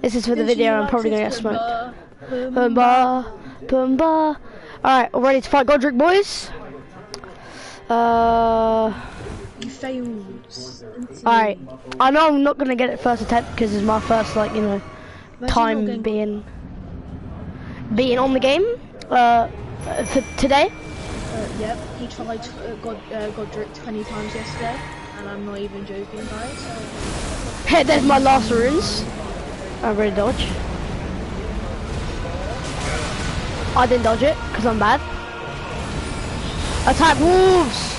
This is for the video. I'm probably gonna get smoked. Pumbaa, Pumbaa. Alright, all ready to fight Godrick, boys? You failed. Alright, I know I'm not gonna get it first attempt because it's my first, like, you know, time being on the game. For today. Yep, he tried Godrick 20 times yesterday, and I'm not even joking, guys. Hey, there's my last runes. I really dodge. I didn't dodge it because I'm bad. Attack wolves!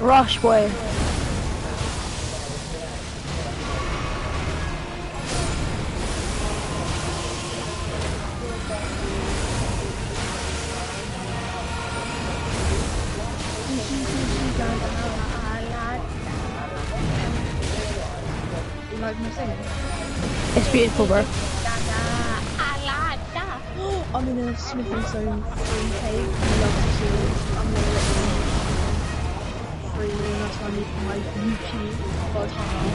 Rush, boy. It's beautiful, bro. I'm in a smithing zone 3K. I love to see it. I'm gonna let you free, and that's why I need my UP for time.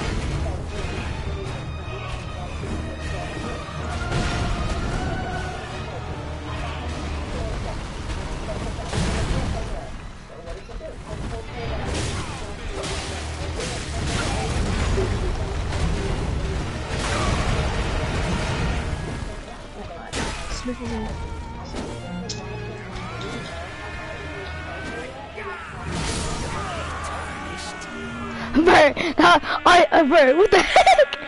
Bro, what the heck?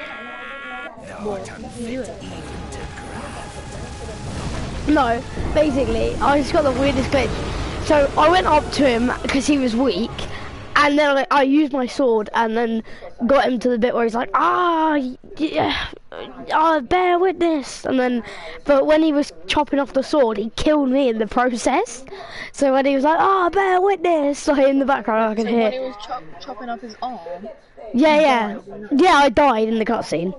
No, basically, I just got the weirdest glitch. So I went up to him because he was weak, and then I used my sword and then got him to the bit where he's like, yeah, bear witness. And then, but when he was chopping off the sword, he killed me in the process. So when he was like, bear witness, like in the background I could hear. When he was chopping up his arm? Yeah, I died in the cutscene.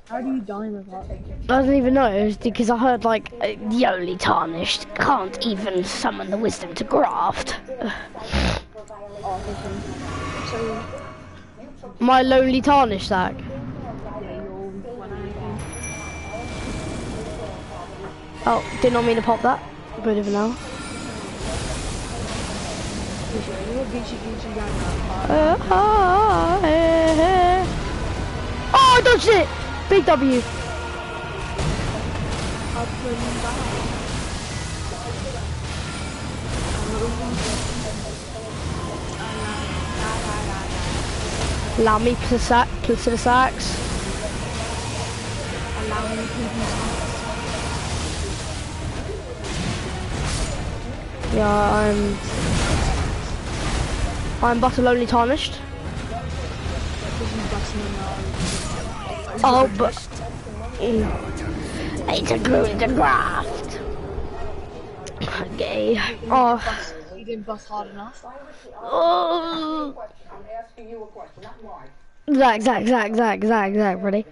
How do you die in the cutscene? I don't even know, it was because I heard like, the only tarnished can't even summon the wisdom to graft. So, my lonely tarnished sack. Oh, did not mean to pop that. Good of now. Oh, I dodged it! Big W. Allow me to sack, to the sacks. Allow me to Yeah, I'm but lonely tarnished. Oh, but it's a good graft. Okay. Oh. You didn't bust hard enough. Oh. Zach, ready?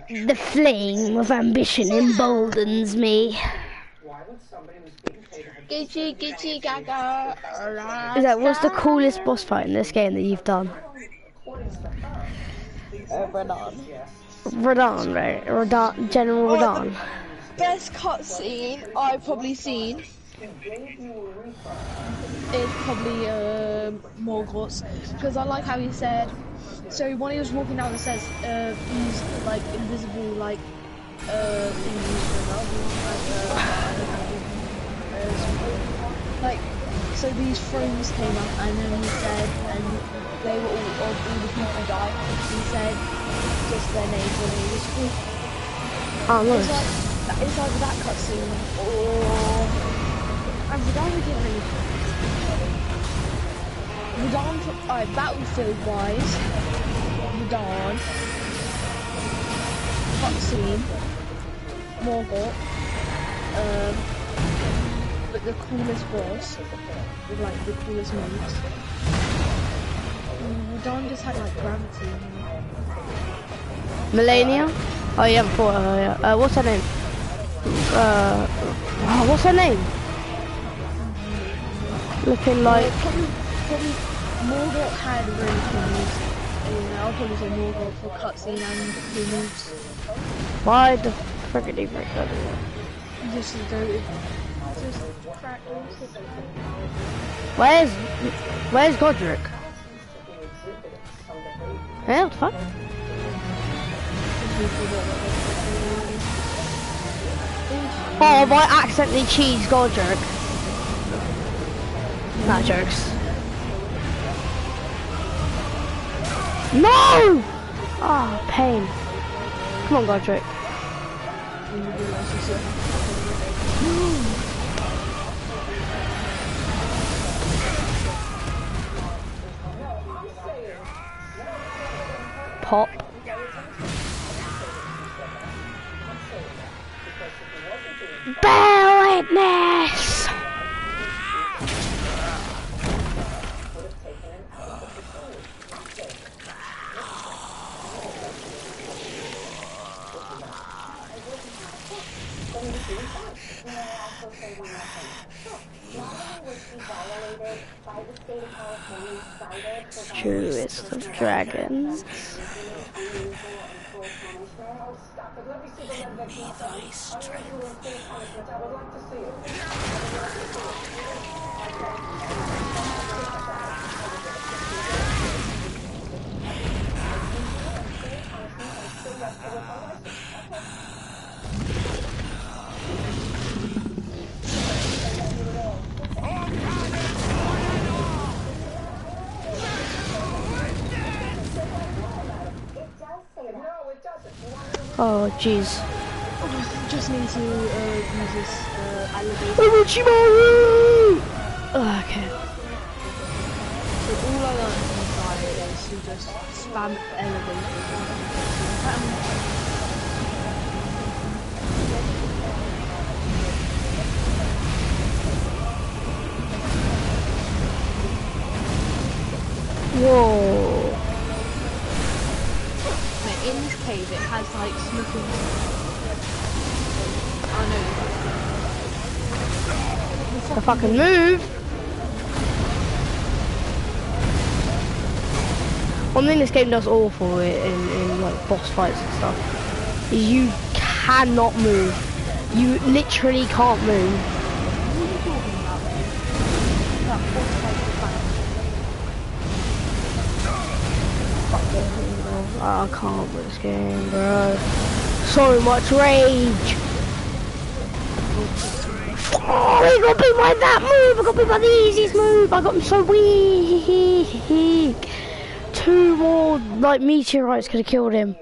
The flame of ambition emboldens me. Gitchy gaga. What's the coolest boss fight in this game that you've done? Radon, right? Radon, General Radon. Best cutscene I've probably seen is probably Morgoth's, because I like how he said, so when he was walking down the stairs, these like invisible like so these thrones came up, and then he said, and they were all the people died. He said just their names when he was cool. Oh, nice. It's either that cutscene or and Radon again. Radon, alright, Battlefield wise, Radon, cutscene, Morgoth, but the coolest boss with like the coolest moves. Radon just had like gravity. Melania? Oh, you haven't fought her yet. What's her name? What's her name? Looking like... Probably Morgoth had really cool moves in I'll probably say Morgoth for cutscene and who moves. Why the frick did he break that? Just goated. Just crackles. Where's Godrick? Yeah, what the fuck? Oh, I accidentally cheesed Godrick. Nah, jokes. No! Ah, oh, pain. Come on, Godrick. Pop. Bear witness! Truest of dragons. Oh, jeez. Just need to use this elevator. Orochimaru! Oh, okay. So all I learned from this guy is to just spam elevator. Whoa. In this cave, it has like smoking. I know. The fucking move. One thing this game does awful in like boss fights and stuff is you cannot move. You literally can't move. What are you talking about? That boss fight. I can't with this game, bro. So much rage. Oh, he got beat by that move. I got beat by the easiest move. I got him so weak. 2 more like meteorites could have killed him.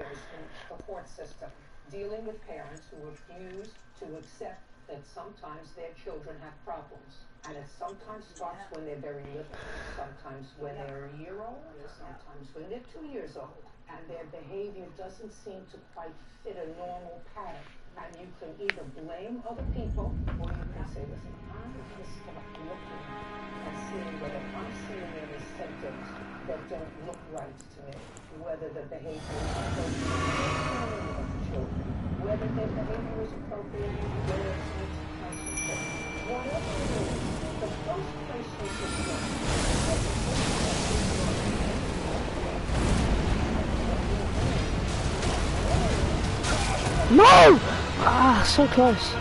Dealing with parents who refuse to accept that sometimes their children have problems, and it sometimes starts when they're very little, sometimes when they're a year old, sometimes when they're 2 years old, and their behavior doesn't seem to quite fit a normal pattern. And you can either blame other people, or you can say, listen, I'm going to start looking and seeing whether I'm seeing any symptoms that don't look right to me, whether the behavior is appropriate of the children, whether their behavior is appropriate, whether it's consequential. Whatever it is, the first place you should look No! Ah, so close.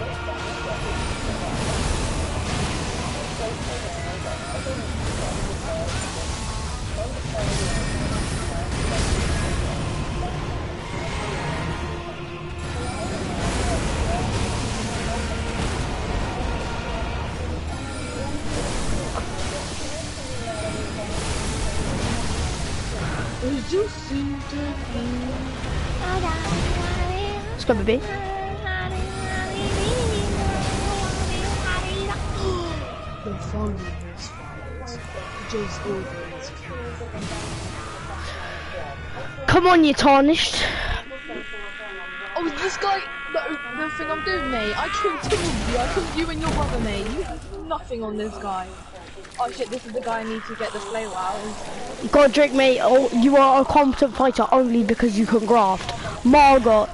It just seemed to be. Let's go, baby. The fun of this fight just always. Come on, you tarnished. Oh, this guy. The thing I'm doing, mate. I killed 2 of you. I killed you and your brother, mate. You have nothing on this guy. Oh shit, this is the guy I need to get the flail out. Godrick, mate, oh, you are a competent fighter only because you can graft. Margot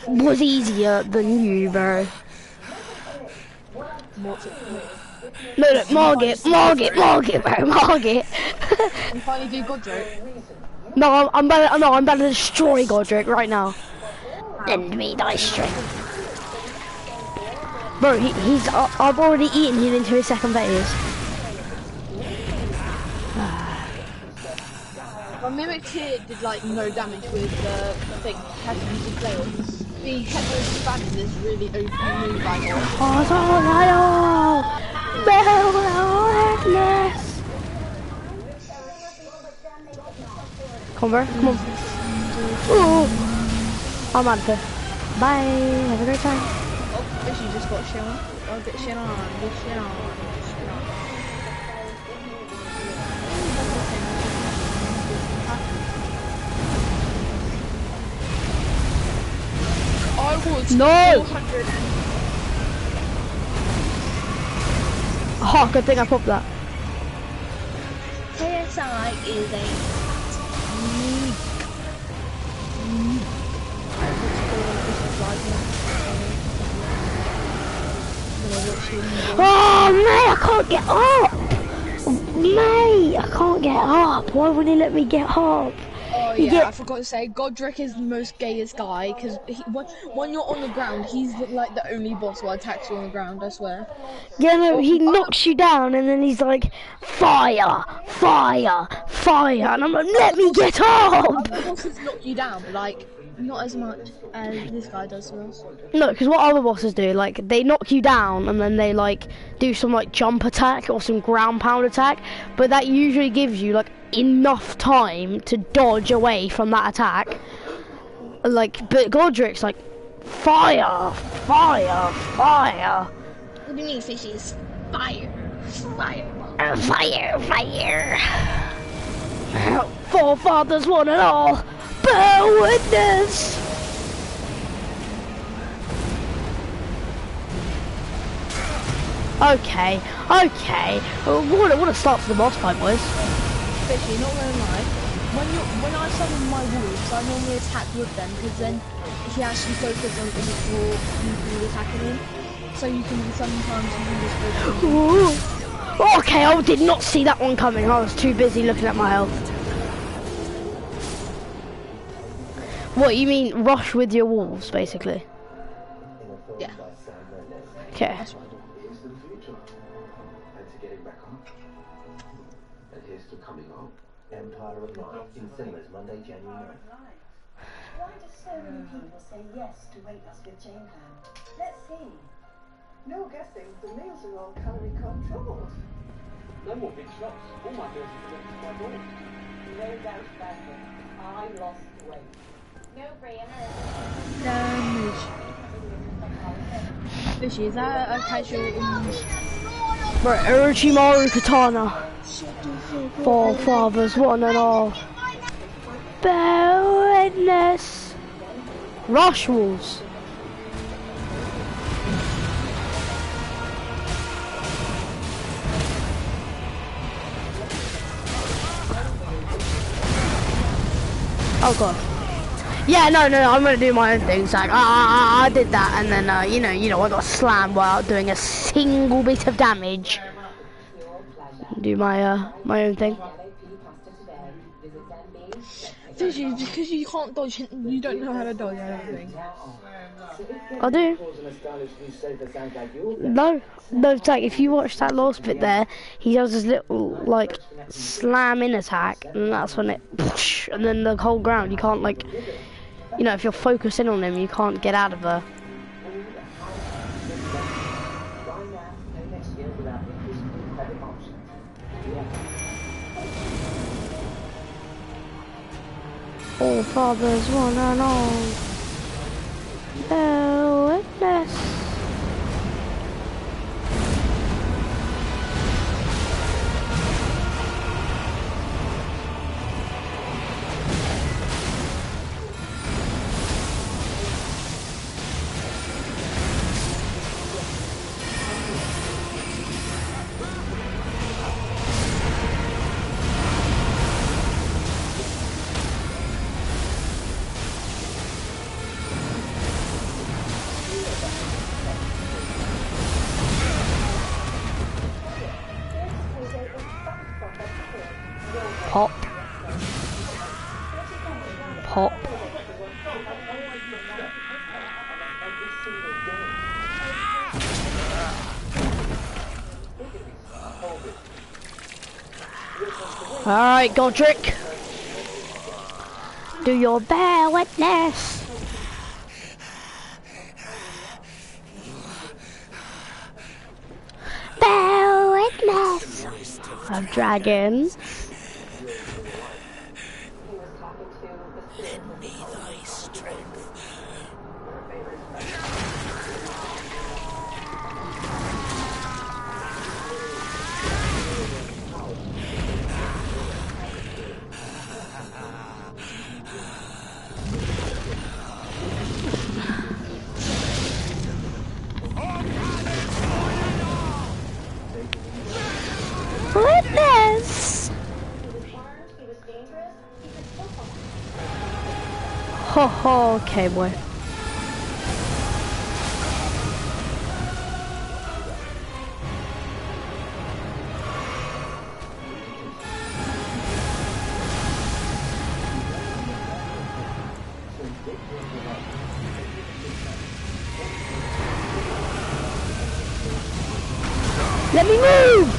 was easier than you, bro. What's it? No, Margit, bro, Margit. You finally do Godrick. No, I'm about to destroy Godrick right now. Lend me thy strength. Bro, I've already eaten him into his second phase. My mimic here did like no damage with the thing. Had to use the flails. The Gecko spamming this really OP move I got. Come on, bro. Come on. Ooh. I'm out of here. Bye. Have a great time. Oh, Fishy just got shit on. Oh, get shit on. Get shit on. I was no. 400 and... Oh, good thing I popped that. KSI is a... Oh, mate, I can't get up. Mate, I can't get up. Why wouldn't he let me get up? Oh yeah, I forgot to say, Godrick is the most gayest guy, because when you're on the ground, he's like the only boss who attacks you on the ground, I swear. Yeah, no, he knocks you down and then he's like, fire, fire, fire, and I'm like, let me get up! Other bosses knock you down, but like, not as much as this guy does to us. No, because what other bosses do, like, they knock you down and then they like, do some like jump attack or some ground pound attack, but that usually gives you like enough time to dodge away from that attack. Like, but Godrick's like, fire, fire, fire. What do you mean, fishies? Fire, fire, fire, fire. Forefathers one and all, bear witness. Okay, okay. What a start to the boss fight, boys. Fishy, not gonna lie. When I summon my wolves, I normally attack with them because then he actually focuses on them before you attacking him. So you can sometimes use this. Okay, I did not see that one coming. I was too busy looking at my health. What, you mean rush with your wolves, basically? Yeah. Okay. That's right. Empire of Light in cinemas Monday, January 9th. Why do so many people say yes to Weight Loss with Jane Plan? Let's see. No guessing, the meals are all calorie controlled. No more big shots. All my bills are connected to my door. No doubt about it. I lost weight. No brainer. Damage. Fishy, is that a casual? Right, Orochimaru Katana. Forefathers one and all, bear witness. Rush wolves. Oh god. Yeah, no, I'm gonna do my own thing. It's like, I did that, and then, you know, I got slammed without doing a single bit of damage. Do my own thing. Fishy, because you can't dodge, you don't know how to dodge, I don't think. I do. No, it's like if you watch that last bit there, he does this little like slam in attack, and that's when it, and then the whole ground, you can't like, you know, if you're focusing on him, you can't get out of there. All fathers one and all, bear witness. Alright, Godrick. Do your bear witness. Bear witness of dragons. Lend me thy strength. Witness. Ho ho, okay boy. Let me move!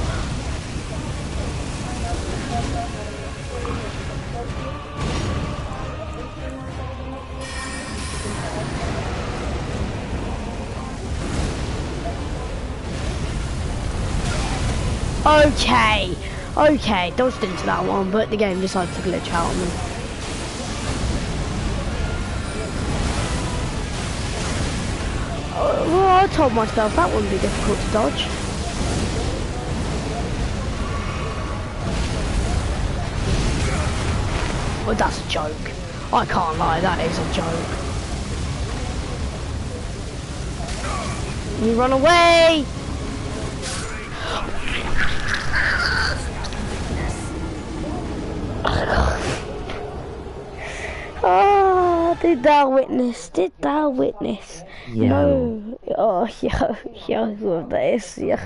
Okay, okay, dodged into that one, but the game decided to glitch out on me. Well, I told myself that wouldn't be difficult to dodge. Well, that's a joke. I can't lie, that is a joke. You run away! Oh, did thou witness? Did thou witness? Yo. No. Oh, yo, with this, yo.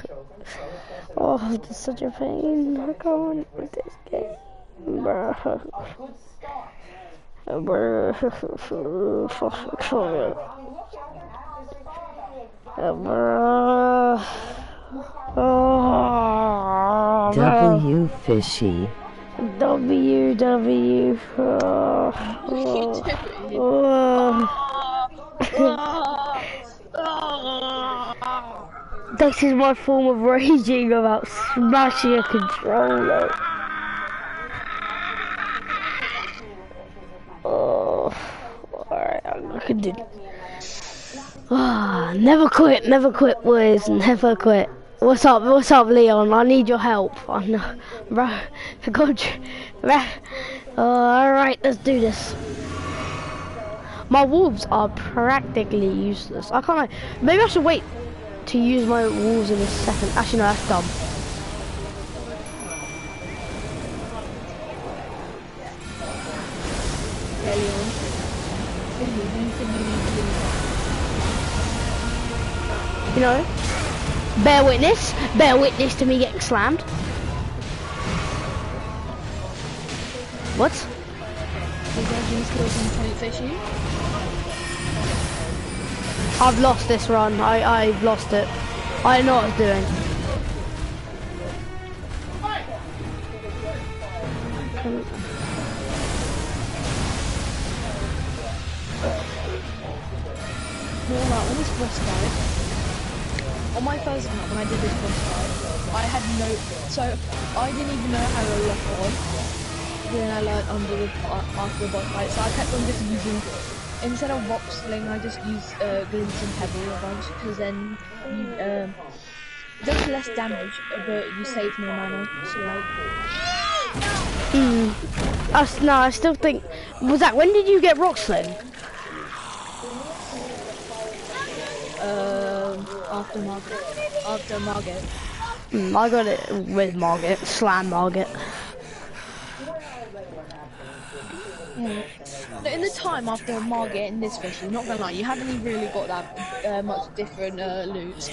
Oh, it's such a pain. I can't with this game. Bruh. Bruh. Oh, W Fishy. W. This is my form of raging about smashing a controller. Oh, alright, I can do. Never quit, boys, never quit. What's up, Leon? I need your help. I know, bro. God, alright, let's do this. My wolves are practically useless. I can't. Maybe I should wait to use my wolves in a second. Actually, no, that's dumb. You know, bear witness to me getting slammed. What? I've lost this run. I've lost it. I know what I was doing. When this boss died, on my first map when I did this boss fight, I had no, so I didn't even know how to lock on. Then I learned after the boss fight, so I kept on just using, instead of rock sling, I just used glint and pebble a bunch, because then you does less damage, but you save more mana. So like, No, I still think. Was that when did you get rock sling? After Margit. I got it with Margit. Slam Margit. In the time after Margit in this fish, not gonna lie, you haven't really got that much different loot.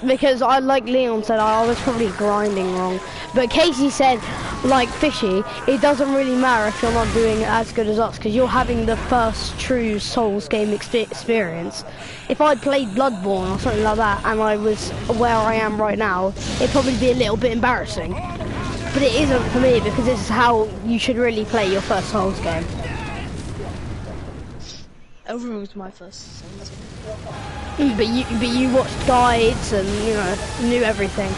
Because like Leon said, I was probably grinding wrong. But Casey said, like Fishy, it doesn't really matter if you're not doing as good as us, because you're having the first true Souls game experience. If I played Bloodborne or something like that, and I was where I am right now, it'd probably be a little bit embarrassing. But it isn't for me because this is how you should really play your first Souls game. Elden was my first Souls Mm, game. but you watched guides and knew everything.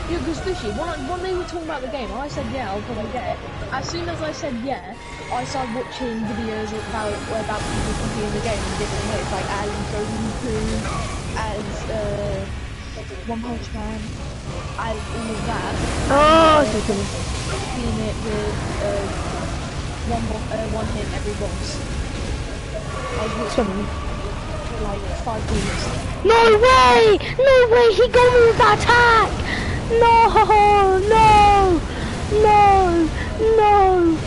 Yeah, because Fishy, when they were talking about the game, I said yeah, I'll probably get it. As soon as I said yeah, I started watching videos about people completing the game in different ways, like as Golden Poo, as One Punch Man, as all of that. Oh, and, beating it with one hit every boss. I was watching like 5 weeks. no way! No way! He got me with that attack! No! No! No! No!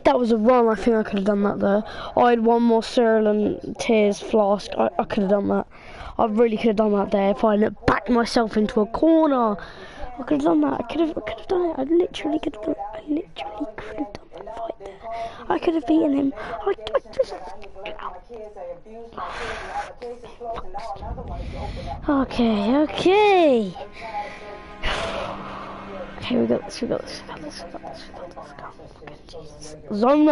That was a run. I think I could have done that there. I had one more Cerulean Tears flask. I could have done that. I really could have done that there if I hadn't backed myself into a corner. I could have done that. I could have done it. I literally could have done it. I literally could have done that fight there. I could have beaten him. I just... Okay. Okay, we got this. Zone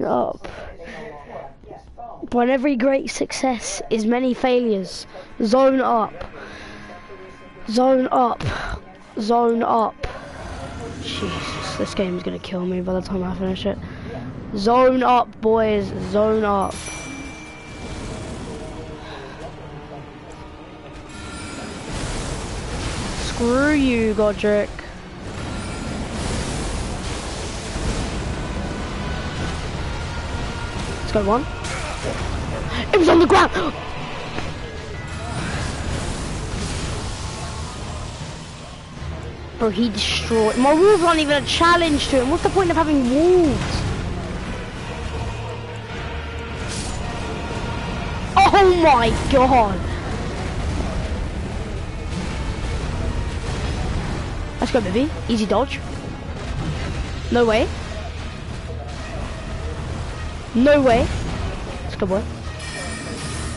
up. But every great success is many failures. Zone up. Jesus, this game's gonna kill me by the time I finish it. Zone up, boys. Zone up. Screw you, Godrick. Let's go one. It was on the ground! Bro, he destroyed... My wolves aren't even a challenge to him. What's the point of having wolves? Oh my god! Let's go, baby. Easy dodge. No way. No way. Let's go, boy.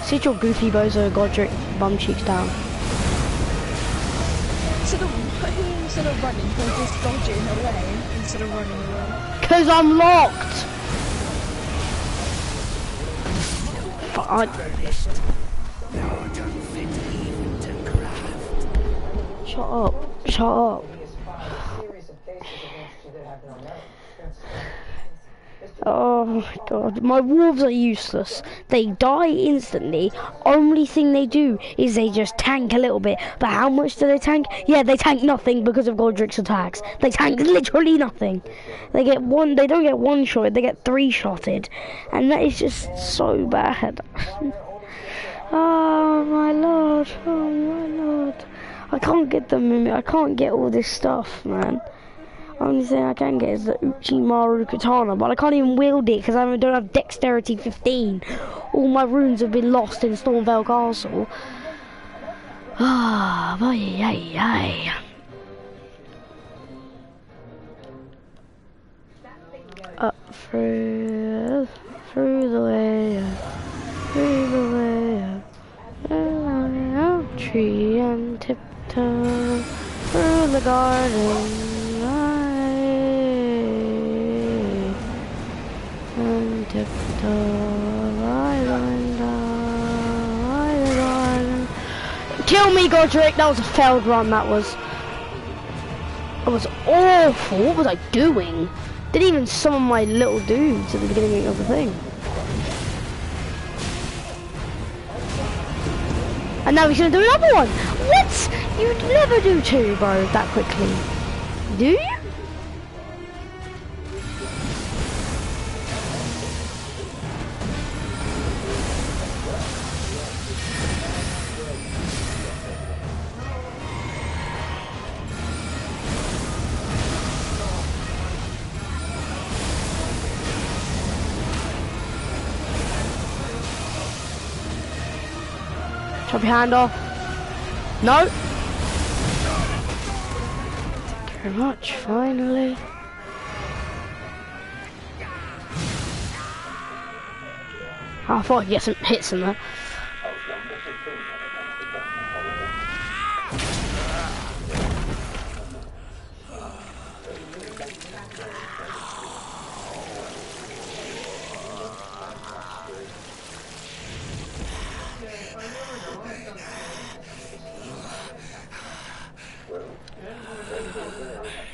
Sit your goofy bozo Godrick bum cheeks down. Instead of running, he'll just dodging away instead of running away. Cause I'm locked! Fuck. Shut up. Oh my god, my wolves are useless. They die instantly. Only thing they do is they just tank a little bit. But how much do they tank? Yeah, they tank nothing because of Godrick's attacks. They tank literally nothing. They don't get one shot, they get 3-shotted. And that is just so bad. Oh my lord. I can't get them, I can't get all this stuff, man. Only thing I can get is the Uchimaru Katana, but I can't even wield it because I don't have Dexterity 15. All my runes have been lost in Stormvale Castle. Ah, ay. Up through the way, tree and tiptoe through the garden. Kill me, Godrick! That was a failed run, that was awful. What was I doing? Didn't even summon my little dudes at the beginning of the thing. And now he's gonna do another one! What? You'd never do 2, bro, that quickly. Do you? Chop your hand off. No. Thank you very much, finally. I thought I'd get some hits in there.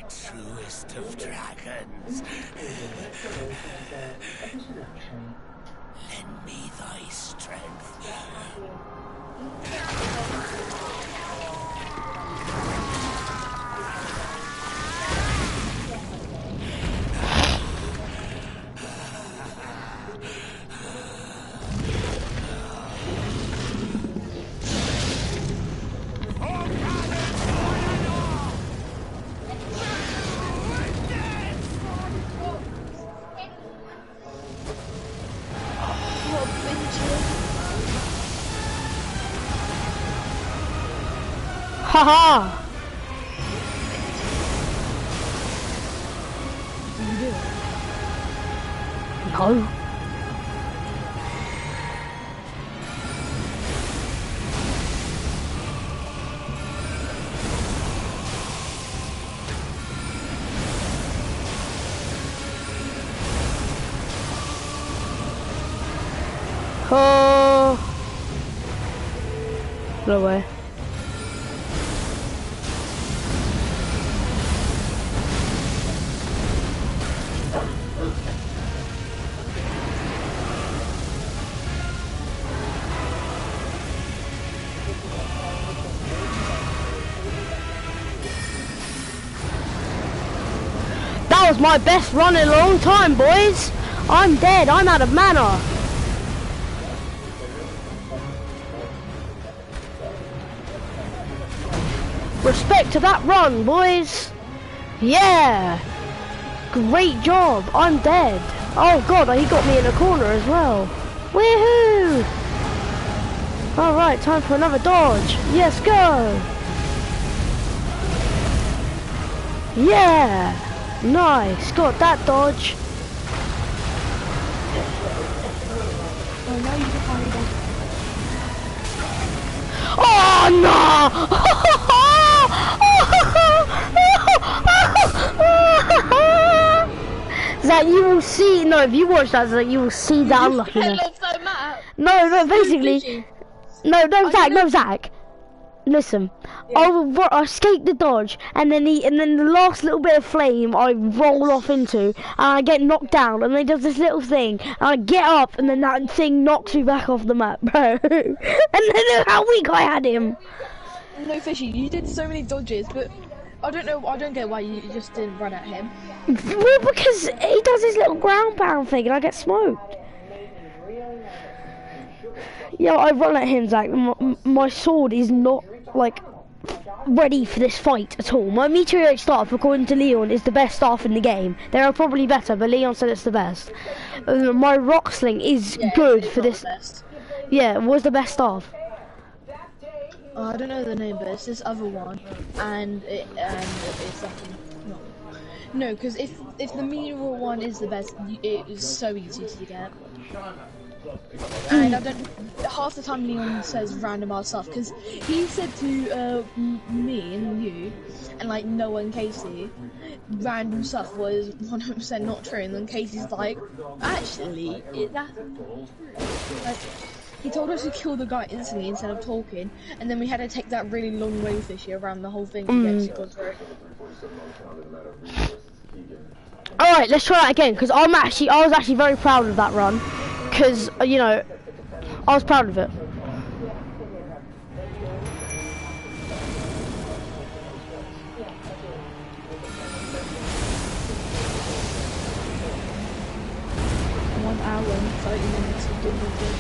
Truest of dragons. Lend me thy strength. Haha! No. Oh. No way. That was my best run in a long time, boys. I'm dead. I'm out of mana. Respect to that run, boys. Yeah. Great job. I'm dead. Oh god, he got me in a corner as well. Woohoo! Alright, time for another dodge. Yes, go. Yeah. Nice. Got that dodge. Oh, now you can finally go. Oh no! Zach, you will see. No, if you watch that, Zach, you will see that unluckiness. So mad. No, basically. No, Zach. Listen, Yeah. I escape the dodge, and then the last little bit of flame I roll off into, and I get knocked down, and then he does this little thing, and I get up, and then that thing knocks me back off the map, bro. And then look how weak I had him. No, Fishy, you did so many dodges, but I don't get why you just didn't run at him. Well, because he does his little ground pound thing, and I get smoked. Yeah, I run at him, Zach. My sword is not, like, ready for this fight at all. My meteoric staff, according to Leon, is the best staff in the game. There are probably better, but Leon said it's the best. My rock sling is good for this. Yeah, was the best staff. I don't know the name, but it's this other one, and it's like no, because if the mineral one is the best, it is so easy to get. And I don't. Half the time Leon says random ass stuff because he said to me and you and like Noah and Casey, random stuff was 100% not true, and then Casey's like, actually, that's true. Like, he told us to kill the guy instantly instead of talking, and then we had to take that really long way Fishy around the whole thing to get to Godrick. Alright, let's try that again, because I was actually very proud of that run, because, you know, I was proud of it. One hour and 30 minutes of doing it.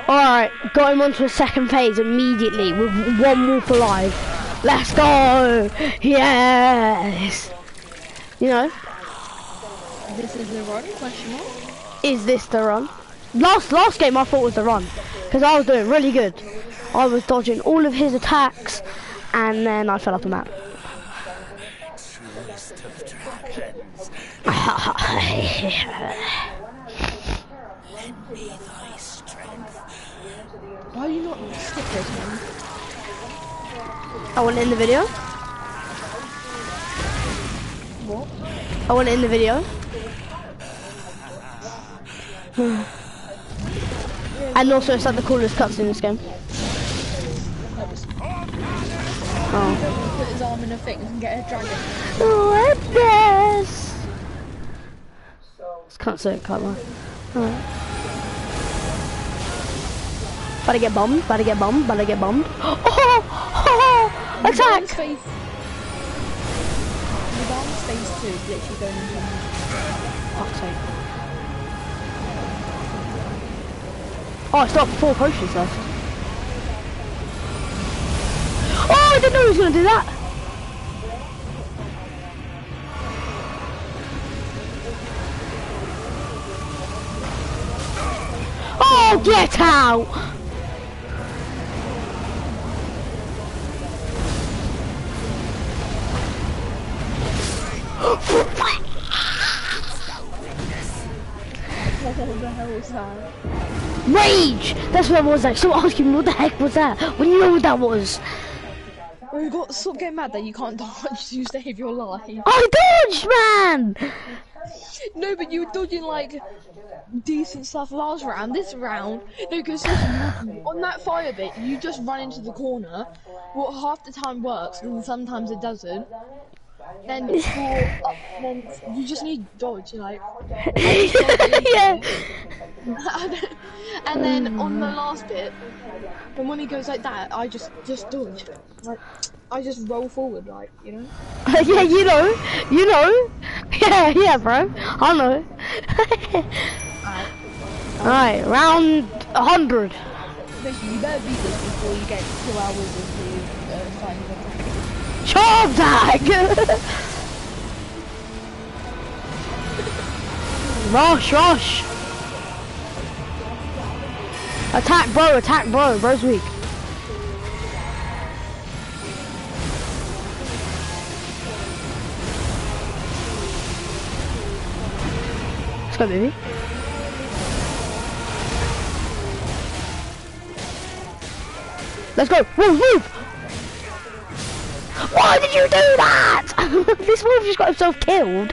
Alright, got him onto a second phase immediately with one wolf alive. Let's go! Yes! You know? This is the run, question mark? Is this the run? Last game I thought was the run. Because I was doing really good. I was dodging all of his attacks and then I fell off the map. Truest of dragons. Lend me thy strength. Why are you not skip this, man? I want it in the video. What? I want it in the video. And also it's like the coolest cutscene in this game. Oh. Put his arm in a thing and get a dragon. What this? Can't say it, can't lie. Alright. About to get bombed, about to get bombed, about to get bombed. Oh! Attack! The bomb space 2 is literally going into Fuck's sake. Oh, I still have 4 potions left. Oh, I didn't know he was going to do that. Oh, get out! What the hell was that? Rage! That's what I was like. So asking me what the heck was that? When you know what that was? Oh, you got so getting mad that you can't dodge to save your life. I dodged, man! No, but you were dodging like decent stuff last round. This round, no, because on that fire bit, you just run into the corner. What half the time works, and sometimes it doesn't. Then you just need dodge, like. Yeah. And then on the last bit, and when he goes like that, I just dodge. Like, I just roll forward, like, you know. Yeah, you know. Yeah, bro. I know. Alright, round 100. Basically, you better beat this before you get 2 hours into fighting the dragon. Charm tag! Rush! Attack bro, bro's weak. Let's go, baby. Let's go, move! Why did you do that? This wolf just got himself killed.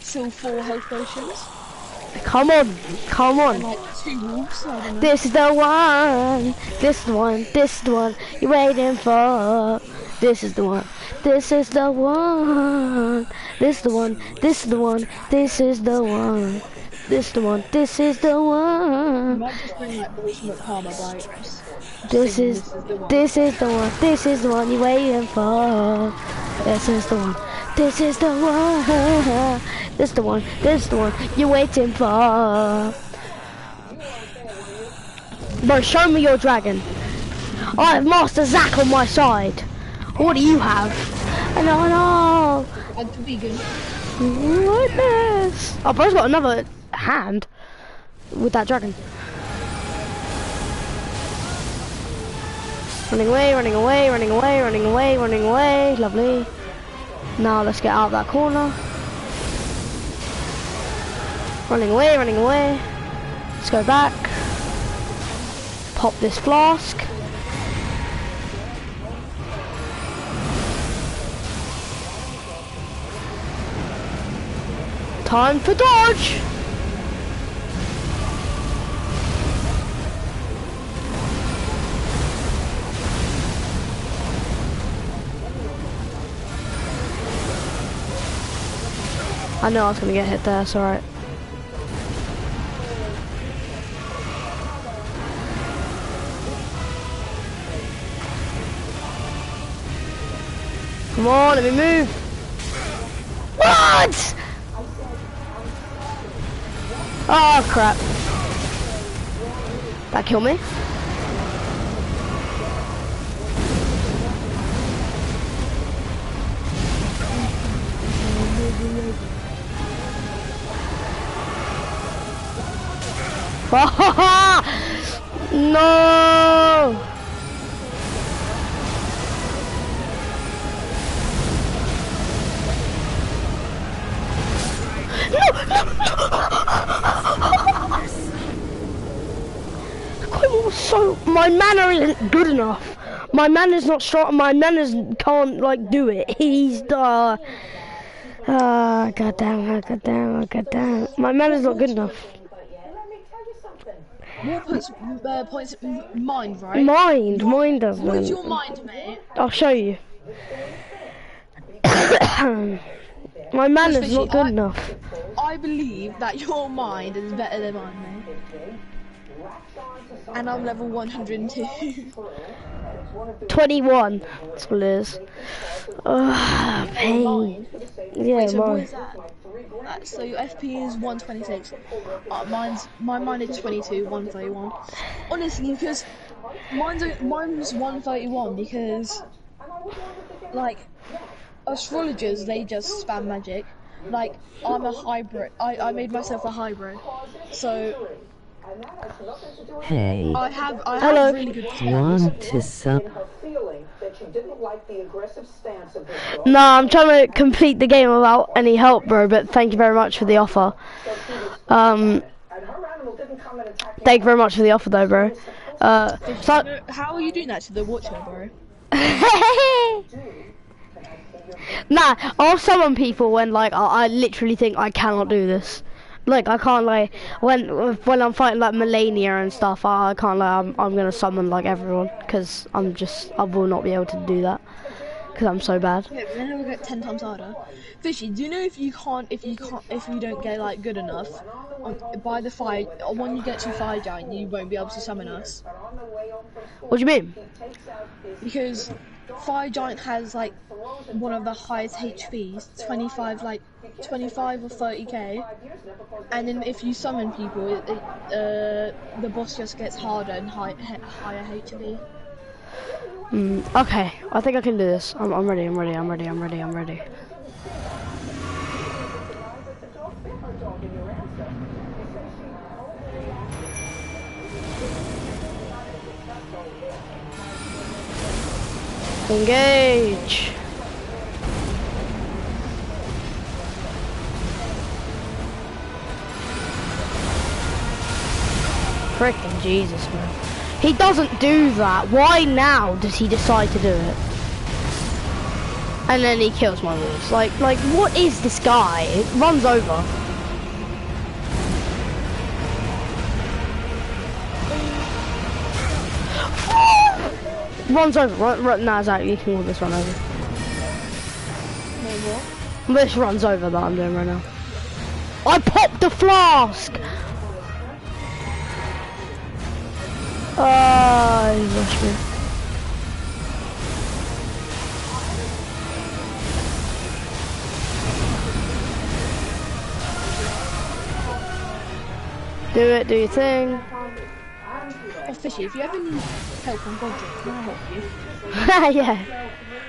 Still 4 health potions. Come on. And like 2 wolves, I don't know. This is the one. This is the one you're waiting for. This is the one. This is the one. This is the one. This is the one. This is the one. This is the one. This is the one. You might just bring like ultimate karma vibes. This is the one. This is the one you're waiting for. This is the one. This is the one. This is the one. This is the one you're waiting for. Bro, show me your dragon. I have Master Zack on my side. What do you have? No. And to vegan. What this? Oh, bro's got another hand with that dragon. Running away. Lovely. Now let's get out of that corner. Running away. Let's go back. Pop this flask. Time for dodge! I know I was gonna get hit there, it's alright. Come on, let me move. What? Oh crap. That killed me. No! So my mana isn't good enough. My mana's not strong. My mana's can't like do it. He's the. God damn. My mana's not good enough. What puts points mind, right? Mind does. What is your mind, mate? I'll show you. My mana's not good enough. I believe that your mind is better than mine, mate. And I'm level 102. 21. That's what it is. Pain. Yeah, Wait, so what mine. is that? So your FP is 126. My mine is 22, 131. Honestly, because mine's 131 because like astrologers, they just spam magic. Like I'm a hybrid. I made myself a hybrid. So Hey. I have Hello. really good Want to sub? No, I'm trying to complete the game without any help, bro, but thank you very much for the offer. Thank you very much for the offer, though, bro. So... How are you doing that to the watcher, bro? Nah, I'll summon people when, like, I literally think I cannot do this. Like, I can't, like, when I'm fighting, like, Melania and stuff, I can't, like, I'm gonna summon, like, everyone, because I will not be able to do that, because I'm so bad. Yeah, but then it'll get 10 times harder. Fishy, do you know if you don't get, like, good enough, by the fight, or when you get to Fire Giant, you won't be able to summon us? What do you mean? Because Fire Giant has, like, one of the highest HPs, 25 or 30k, and then if you summon people, the boss just gets harder and higher HP. Okay, I think I can do this. I'm ready. Engage. Frickin' Jesus, man. He doesn't do that. Why now does he decide to do it? And then he kills my wolves. Like, what is this guy? It runs over. Runs over. No, exactly. You can this run over. This runs over that I'm doing right now. I popped the flask! He rushed me. Do it, do your thing. Oh, Fishy, if you ever need help on Godrick, can I help you? Yeah.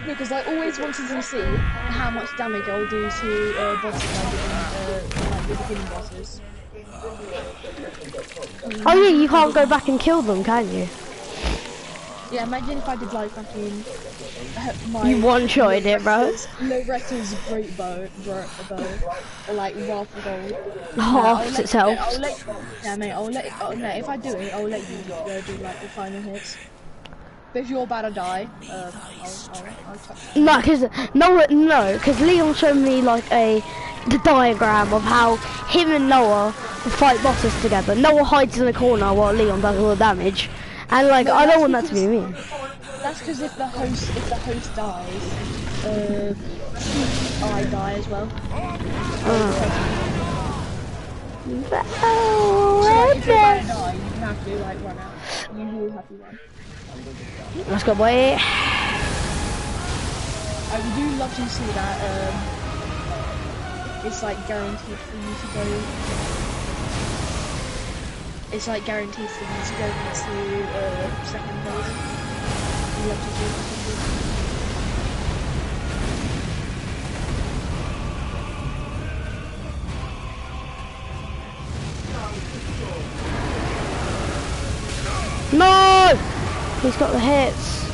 Because I always wanted to see how much damage I'll do to bosses like the beginning bosses. Oh yeah, you can't go back and kill them, can you? Yeah, imagine if I did like fucking my... You one-shotted it, bro. Loretta's great bow, or like Wrath of Gold. Half itself. Mate, if I do it, I'll let you do like the final hits. But if you're about to die, I'll touch you. No, because Leon showed me like the diagram of how him and Noah fight bosses together. Noah hides in the corner while Leon does all the damage, and like I don't want that to be me. That's because if the host dies, I die as well. So like, if you're about to die, you have to like run out. You will have to run. Let's go, boy. I do love to see that. It's like guaranteed for you to go. It's like guaranteed for you to go into second place. You love to see that. No! He's got the hits.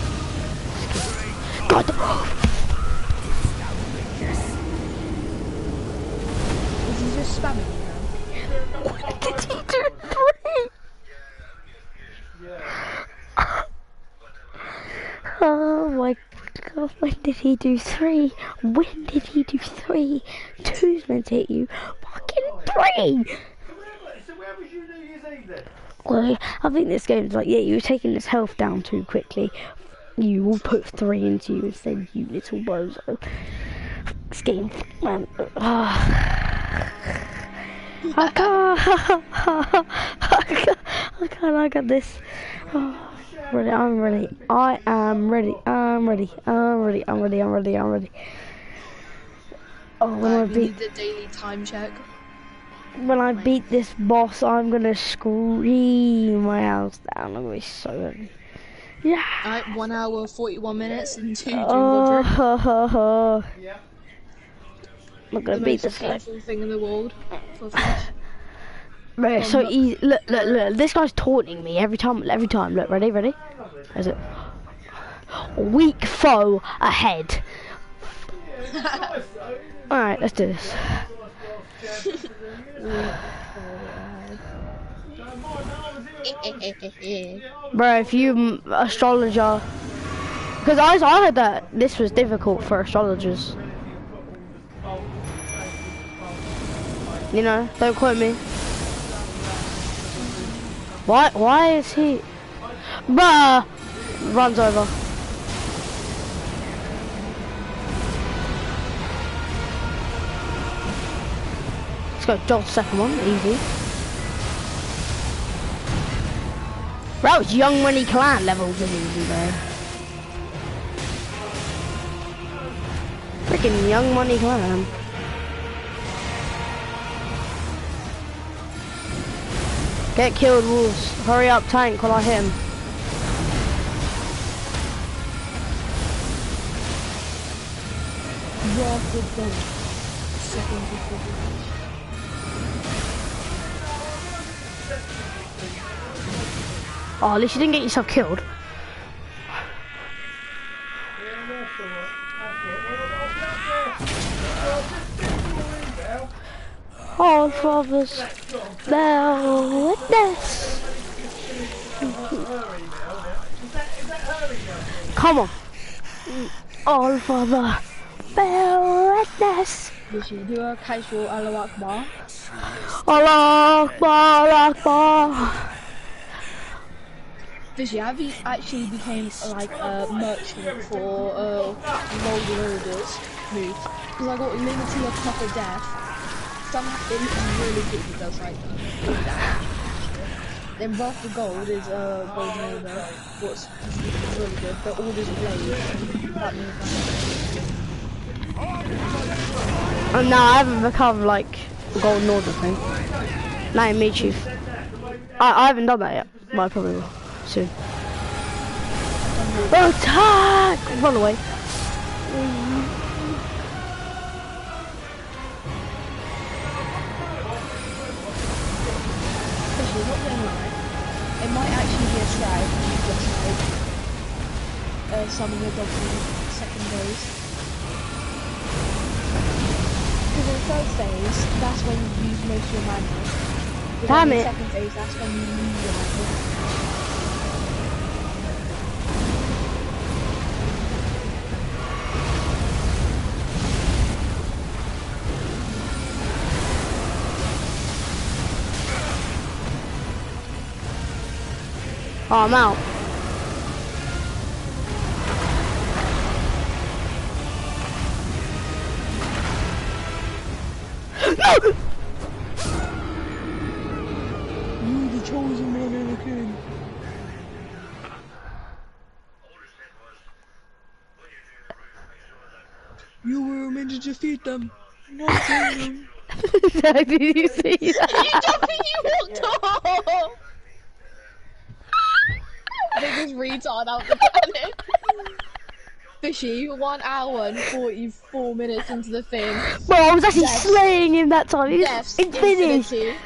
God, the Is he just spamming you now? what did he do? Oh my god, when did he do 3? When did he do 3? 2's meant to hit you. Fucking 3! So where was you New Year's Eve then? Well, I think this game's like, yeah, you're taking his health down too quickly. You will put 3 into you instead, you little bozo. This game, man. I can't, I got this. Oh, ready, I'm ready. I am ready. I'm ready. I'm ready. I'm ready. I'm ready. I'm ready. Oh, when I We beat. need the daily time check. When I beat this boss, I'm gonna scream my house down. I'm gonna be so happy. Yeah. Alright, 1 hour, 41 minutes into doing Godrick. Yeah. I'm gonna The beat most this guy. painful thing in the world for Fish. Right, so easy. Look, look, look. This guy's taunting me every time. Every time. Look, ready, ready. Is it? Weak foe ahead. All right, let's do this. Bro, if you astrologer, because I heard that this was difficult for astrologers. You know, don't quote me. Why is he? Bruh, runs over. Let's go, Joel's second one, easy. That was Young Money Clan levels of easy, bro. Freaking Young Money Clan. Get killed, wolves. Hurry up, tank, while I hit him. Wrath of God. Second before. Oh, at least you didn't get yourself killed. All fathers, bear witness. Come on. All father, bear witness. 就是这个开说阿拉瓦克巴。 Allah Akbar, Akbar. Fishy, have you actually became like a merchant for Golden Orders move? Because I got limited a cup of death. Somehow it really good, it does like good damage. Then Wrath of Gold is Golden Order, what's really good, but Orders of Blade, that means Oh no, I haven't become like a golden order thing. Now I meet you. I haven't done that yet, but I probably will soon. Attack! Run away. Fishy, not gonna lie, it might actually be a strat if you just like summon your dog in second phase. Because in the first phase, that's when you use most of your mana. But Damn then in it. the second phase, that's when you lose your mana. Oh, I'm out. No! You the chosen one, Anakin. You were meant to defeat them, not kill them. Did you see that? You don't think you walked off! Biggest retard out the planet. Fishy, 1 hour and 44 minutes into the thing. Bro, I was actually Deaths. slaying him that time. Deaths, It's finished. infinity.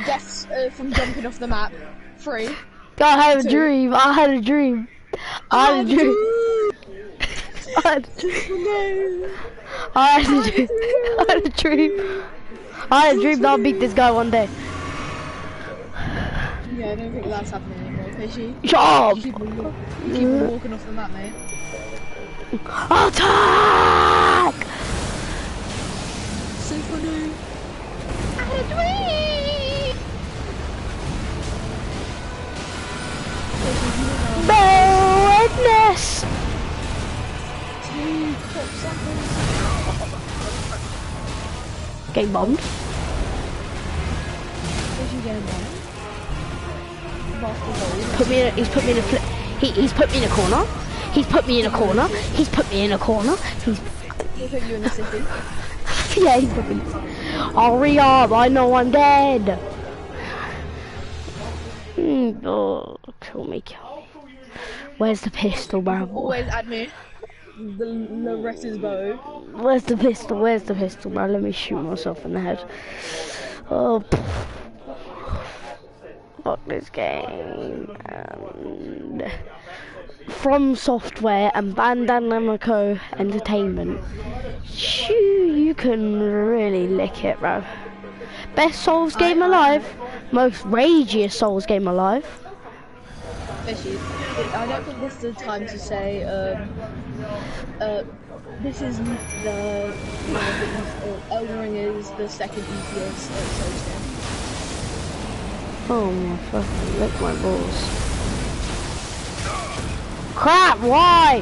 Deaths from jumping off the map. 3. I had a 2. dream. I had a dream. I had a dream. I had a dream. I had a dream. I had a dream that I'll beat this guy one day. Yeah, I don't think that's happening anymore, Fishy. Shut up! You keep on walking off the map, mate. Attack! Symphony! I had a dream! Bear witness! Getting bombed. Fishy getting bombed. He's put me in a flip. He's put me in a corner. He's put me in a corner. He's put me in a corner. He put you in the city. Yeah, he's put me. Hurry up! I know I'm dead. Oh, kill me, kill me. Where's the pistol, bro? Always add me. The Loretta's bow. Where's the pistol? Where's the pistol, bro? Let me shoot myself in the head. Oh, fuck this game. And From Software and Bandai Namco Entertainment. Shoo, you can really lick it, bro. Best Souls game alive. Most ragiest Souls game alive. Fishy, I don't think this is the time to say, this is the, Elden Ring is the second easiest Souls game. Oh my fucking, lick my balls. Crap, why?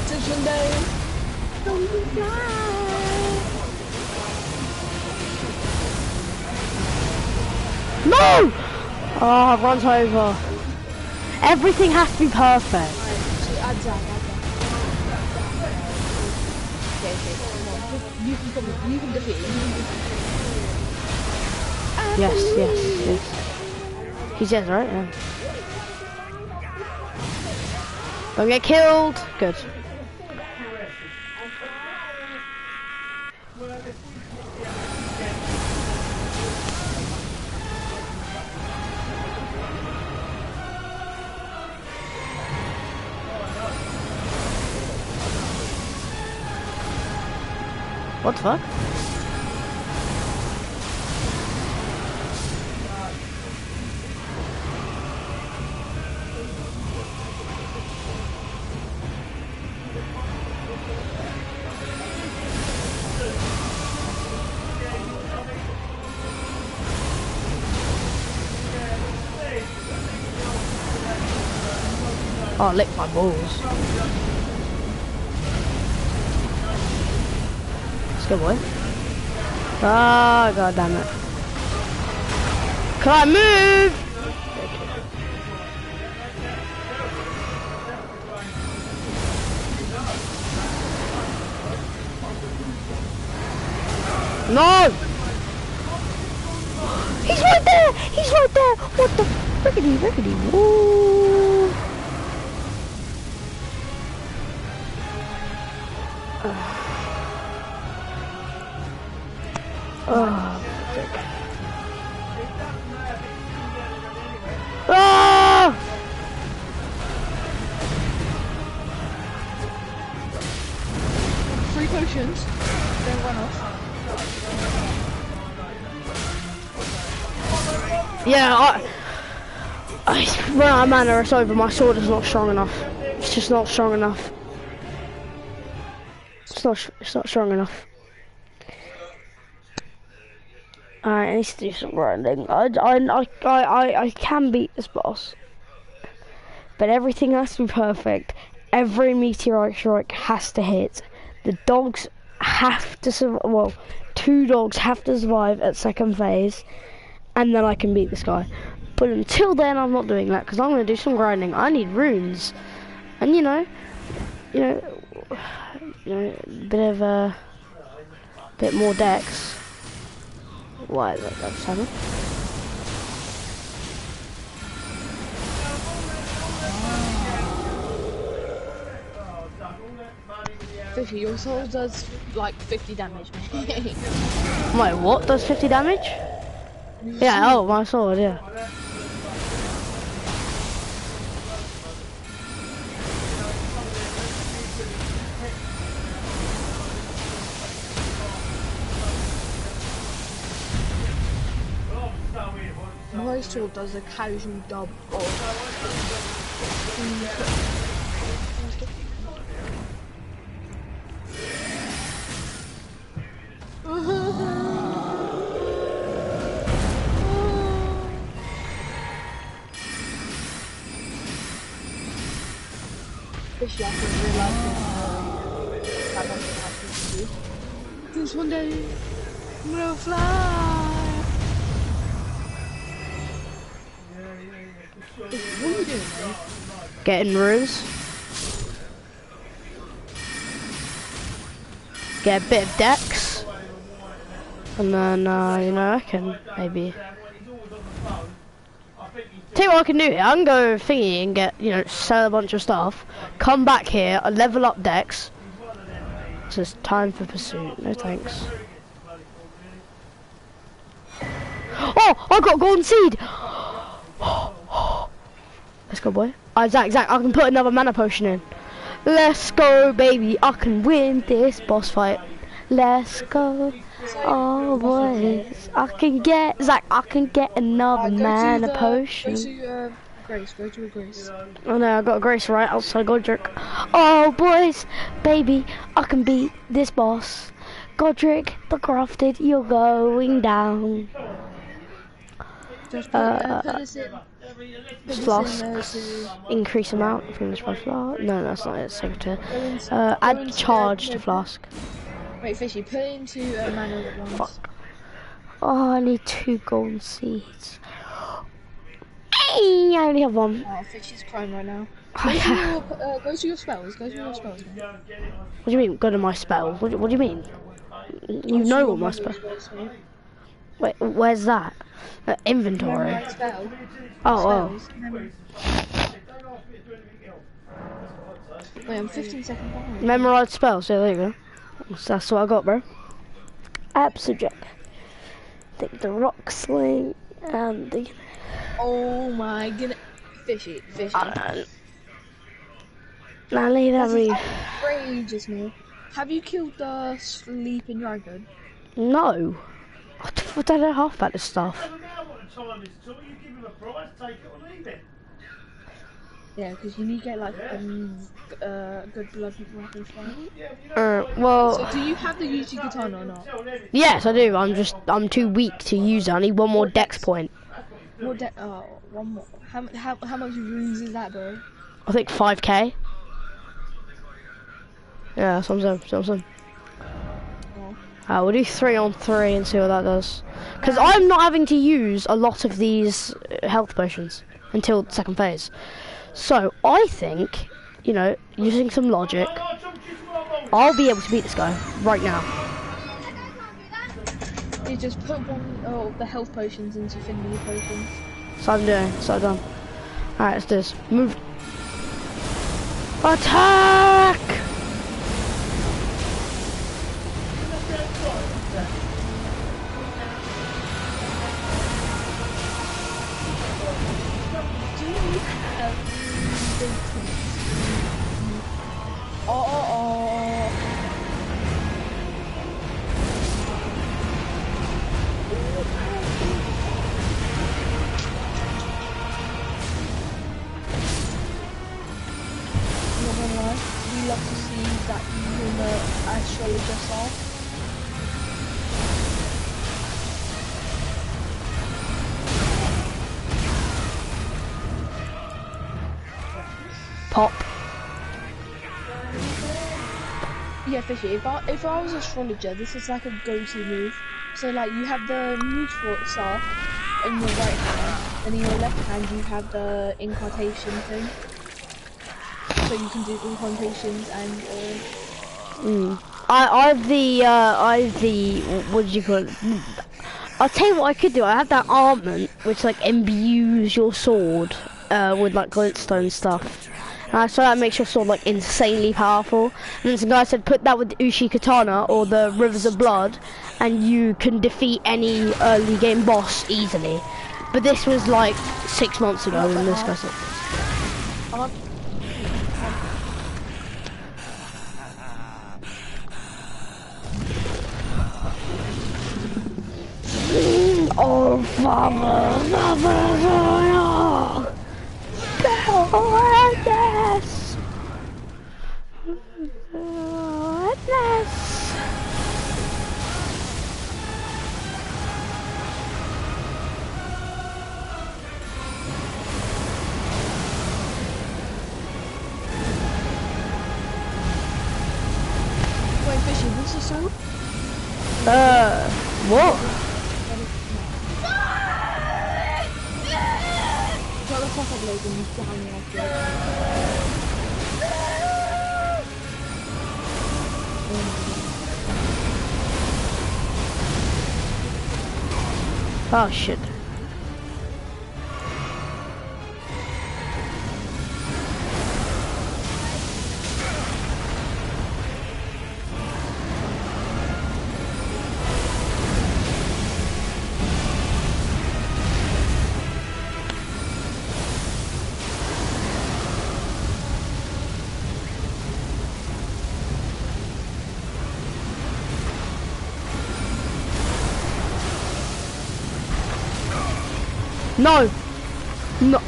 Attention day! No! Oh, runs over. Everything has to be perfect. Okay, come on. You can defeat it. Yes. He's dead, right? Yeah. Don't get killed. Good. What the fuck? Oh, lick my balls. Let's go, boy. Ah, god damn it. Can I move? No! He's right there! He's right there! What the rickety? Woo! Oh, sick. Ah! 3 potions. Don't run off. Yeah, I run out of mana, it's over. My sword is not strong enough. It's just not strong enough. It's not strong enough. Alright, I need to do some grinding. I can beat this boss, but everything has to be perfect. Every meteorite strike has to hit. The dogs have to survive. Well, 2 dogs have to survive at second phase, and then I can beat this guy. But until then, I'm not doing that because I'm gonna do some grinding. I need runes, and you know, a bit more decks. Why is that 7? Fishy, your soul does like 50 damage, mate. My what does 50 damage? Yeah, oh, my sword, yeah. My sword does a casual dub of... Fishy, I didn't realise that wasn't happening to you. Because one day, I'm gonna fly! What are you doing, man? Getting runes. Get a bit of decks. And then, you know, I can maybe... Tell you what I can do here, I can go thingy and get, you know, sell a bunch of stuff. Come back here, level up decks. So it's time for pursuit, no thanks. Oh, I got golden seed! Let's go, boy. Zach, I can put another mana potion in. Let's go, baby. I can win this boss fight. Let's go. Oh, boys. I can get another mana potion. Go to a Grace. Oh no, I got a Grace right outside Godrick. Oh, boys. Baby, I can beat this boss. Godrick, the crafted, you're going down. Just put this in. Flasks, increase amount, finish by flask. No, that's not it, secretary. Add charge to flask. Wait, Fishy, put it into manual at once. Fuck. Oh, I need 2 golden seeds. Hey, I only have 1. Oh, Fishy's crying right now. Go to your spells, man. What do you mean, go to my spell? What do you mean? You know what my spell... Wait, where's that? Inventory. Oh. Wait, I'm 15 seconds behind. Memorized spells, yeah, there you go. That's what I got, bro. Absolute. The rock sling and the... Oh my goodness. Fishy. Now leave that me. Outrageous, man. Have you killed the sleeping dragon? No. I don't know half about this stuff. Yeah, because you need to get like good blood weapons from. Well. So do you have the UT katana or not? Yes, I do. I'm too weak to use it. I need 1 more dex point. More one more. How much runes is that, bro? I think 5k. Yeah, something. We'll do 3 on 3 and see what that does. Because I'm not having to use a lot of these health potions until the 2nd phase. So I think, you know, using some logic, I'll be able to beat this guy right now. You just put one of the health potions into Finley potions. So I'm doing. So I'm done. Alright, let's do this. Move. Attack! We love to see that you're the astrologer song. Pop. Yeah, Fishy, if I was astrologer, this is like a go-to move. So like you have the neutral staff, in your right hand, and in your left hand you have the incantation thing. So you can do incantations and I have the what do you call it? I'll tell you what I could do. I have that armament which like imbues your sword with like glintstone stuff. So that makes your sword like insanely powerful. And then some guy said put that with the Ushi Katana or the Rivers of Blood and you can defeat any early game boss easily. But this was like 6 months ago when this guy said. Oh, Father, Madness! Madness! wait, Fishy, what's the sword? What? Got the copper blade and he's down there. Oh shit. No! No!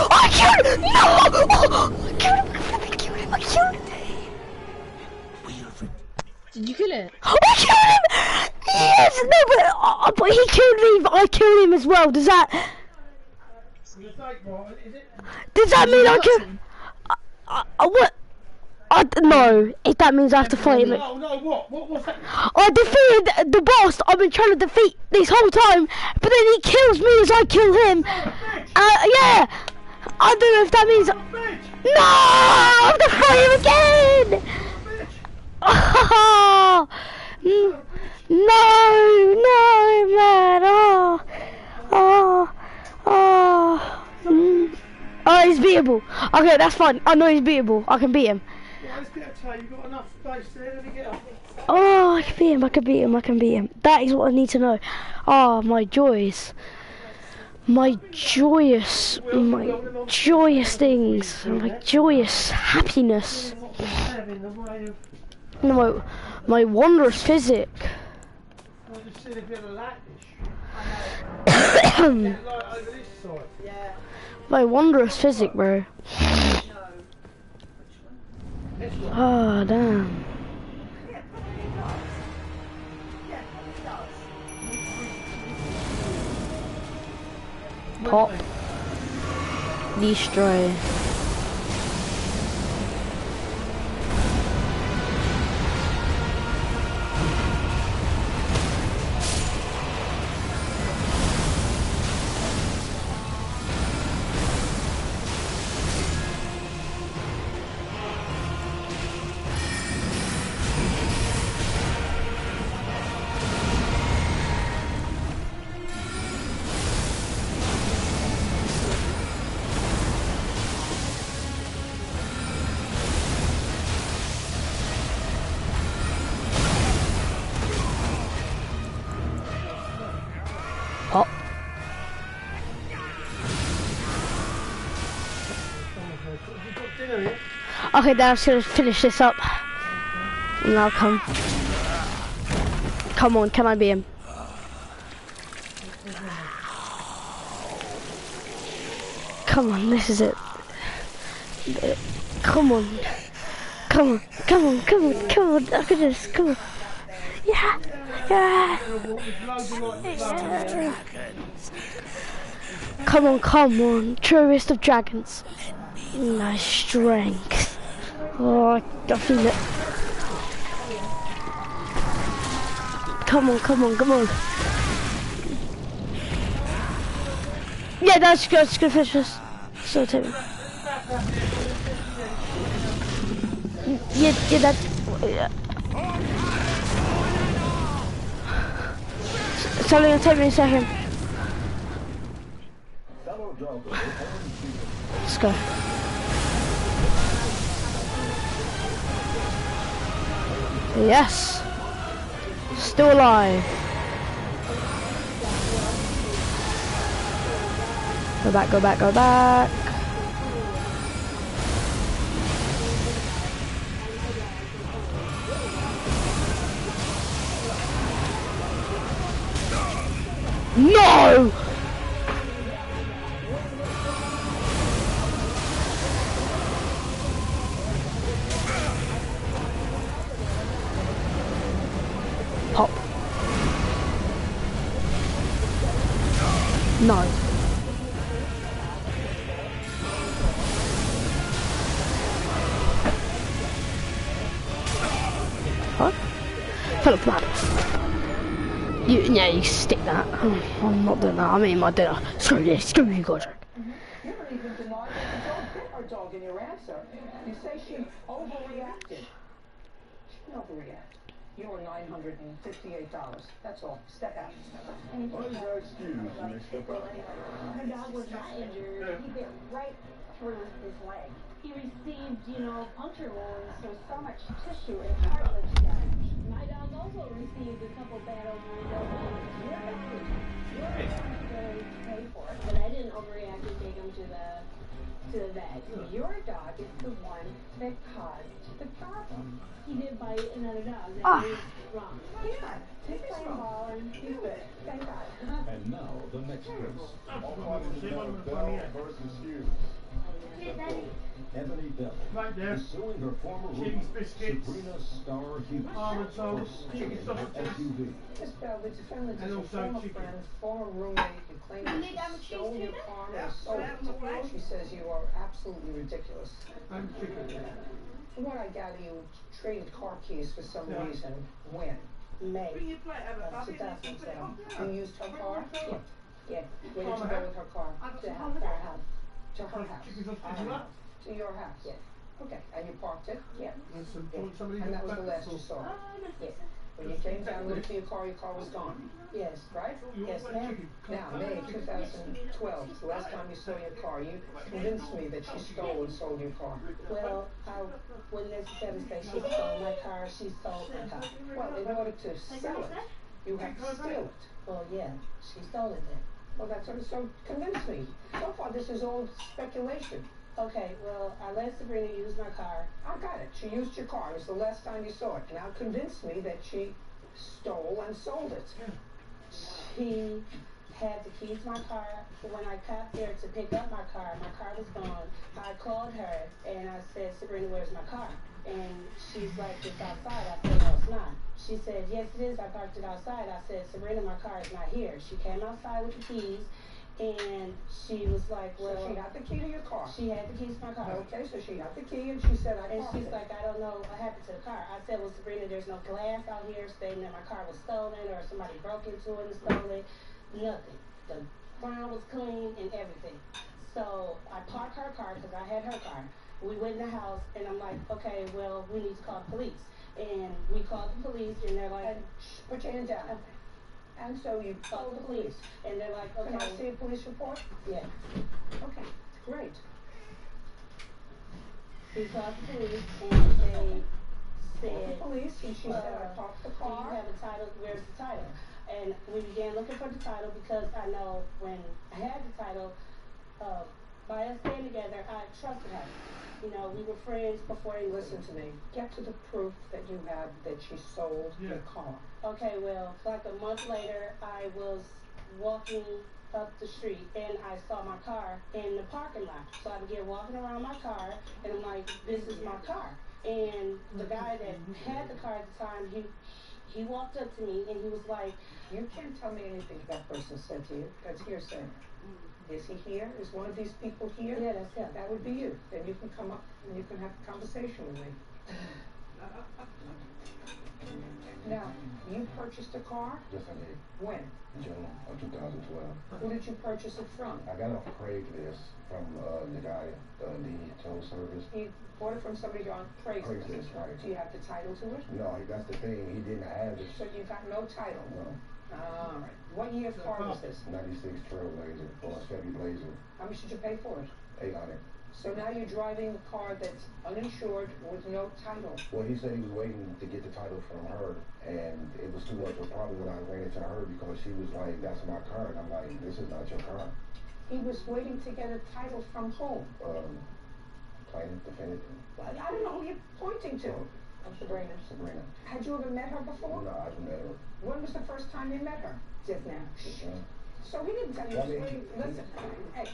I killed him! No! I killed him! I killed him! Did you kill it? I killed him! Yes! No, but he killed me, but I killed him as well. Does that... Does that mean I killed... What? No, if that means I have to fight him. No, what? What was that? I defeated the boss I've been trying to defeat this whole time, but then he kills me as I kill him. Yeah, I don't know if that means... No, I have to fight him again. Oh, no, man. Oh, he's beatable. Okay, that's fine. I know he's beatable. I can beat him. You've got enough space there, let me get up. Oh, I can beat him, I can beat him. That is what I need to know. Oh, my joys. My joyous things. My joyous happiness. No, my wondrous physic. My wondrous physic, bro. Oh, damn. Pop. Destroy. Pop. Okay, then I'm just gonna finish this up. And I'll come. Come on, can I be him? Come on, this is it. Come on. Come on, come on, come on, come on, look at this, come on. Yeah, yeah. Come on, truest of dragons. Nice strength. Oh, I feel it. Come on, come on, come on. Yeah, that's good fish. So too. Yeah, that. Yeah. It's only gonna take me a second. Let's go. Yes. Still alive. Go back, go back, go back. No! Pop. No. What? Full of blood. Yeah, you stick that. I'm not doing that. I'm eating my dinner. Screw this. Screw you, Godrick. You don't even deny that the dog bit our dog in your answer. You say she overreacted. She didn't overreact. You were $958. That's all. Step out. What is your excuse, Mr. Pug? The dog was not injured. He bit right through his leg. He received, puncture wounds, so much tissue and cartilage damage. My dog also received a couple bad overreactions. You're going to pay for it. But I didn't overreact and take him to the vet. Your dog is the one that caused the problem. He did bite another dog. Ah. That was wrong. Yeah, he's playing ball and he's good. Thank God. And now, the next case. All parties involved Bell versus Hughes. Anthony Bell Right there. is suing her former Chicken roommate, biscuits. Sabrina Starr Hughes, Almond for toast, stealing chicken her sausages. SUV. Miss Bell, the defendant And is a also former chicken. friend, former roommate. You claim that she stole your car and sold it. She says you are absolutely ridiculous. And chicken. From what I gather, you traded car keys for some reason. When? May of 2007. You used her car? Yeah. Yeah. Where did you go with her car? To her house. To her house. Chicken sausages Our you house. up? To your house? Yeah. Okay. And you parked it? Yeah. And some Yeah. somebody And that was back the last you sauce. saw? Yeah. When you came down looking for your car was gone? Yes. Right? Yes, ma'am. Now, May 2012, the last time you saw your car, you convinced me that she stole and sold your car. Well, I wouldn't necessarily say she stole my car, she stole my car. Well, in order to sell it, you have to steal it. Well, yeah, she stole it then. Well, that's what, so convince me. So far, this is all speculation. Okay, well, I let Sabrina use my car. I got it. She used your car. It was the last time you saw it. Now convince me that she stole and sold it. She had the keys to my car. When I got there to pick up my car was gone. I called her and I said, Sabrina, where's my car? And she's like, it's outside. I said, no, it's not. She said, yes, it is. I parked it outside. I said, Sabrina, my car is not here. She came outside with the keys. And she was like, well... So she had the key to your car? She had the keys to my car. Okay, so she had the key and she said, And she's like, I don't know what happened to the car. I said, well, Sabrina, there's no glass out here stating that my car was stolen or somebody broke into it and stole it. Nothing. The ground was clean and everything. So I parked her car because I had her car. We went in the house and I'm like, okay, well, we need to call the police. And we called the police and they're like... Put your hand down. And so you Called the police. And they're like, okay. Can I see a police report? Yeah. Okay, great. We called the police and they said... The police, and she said, I parked the Do car. you have a title? Where's the title? And we began looking for the title because I know when I had the title, by us staying together, I trusted her. You know, we were friends before you Listen to me. Get to the proof that you have that she sold your car. Okay, well, like a month later, I was walking up the street and I saw my car in the parking lot. So I began walking around my car and I'm like, this is my car. And the guy that had the car at the time, he walked up to me and he was like, You can't tell me anything that person said to you. That's hearsay. Is he here? Is one of these people here? Yeah, that's him. That would be you. Then you can come up and you can have a conversation with me. Now, you purchased a car? Yes, I did. When? June of 2012. Who did you purchase it from? I got it off Craigslist from the guy, the tow service. You bought it from somebody on Craigslist? Craigslist, right. Do you have the title to it? No, that's the thing. He didn't have it. So you got no title? No. All right. What year car was this? 96 Trailblazer or Chevy Blazer. How much did you pay for it? 800. So now you're driving a car that's uninsured with no title. Well, he said he was waiting to get the title from her, and it was too much of a problem when I ran into her because she was like, "That's my car," and I'm like, "This is not your car." He was waiting to get a title from whom? Plaintiff, defendant. I don't know who you're pointing to. Sabrina. Sabrina. Had you ever met her before? No, I haven't met her. When was the first time you met her? Just now. So he didn't tell you he was waiting. Listen, hey,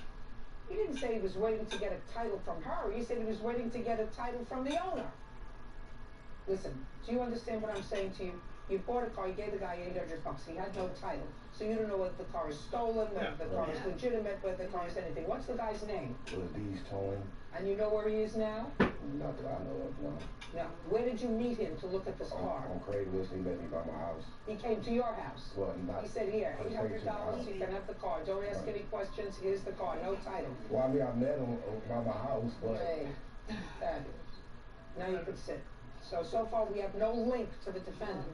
he didn't say he was waiting to get a title from her. He said he was waiting to get a title from the owner. Listen, do you understand what I'm saying to you? You bought a car, you gave the guy $800. He had no title. So you don't know whether the car is stolen, whether the car is legitimate, whether the car is anything. What's the guy's name? It was D's towing. And you know where he is now? Not that I know of, no. Now, where did you meet him to look at this car? On Craigslist, he met me by my house. He came to your house? Well, not. He said, here, He came to my $800, house. you can have the car. Don't ask any questions, here's the car, no title. Well, I mean, I met him by my house, but... Hey, fabulous. Now you can sit. So far we have no link to the defendant.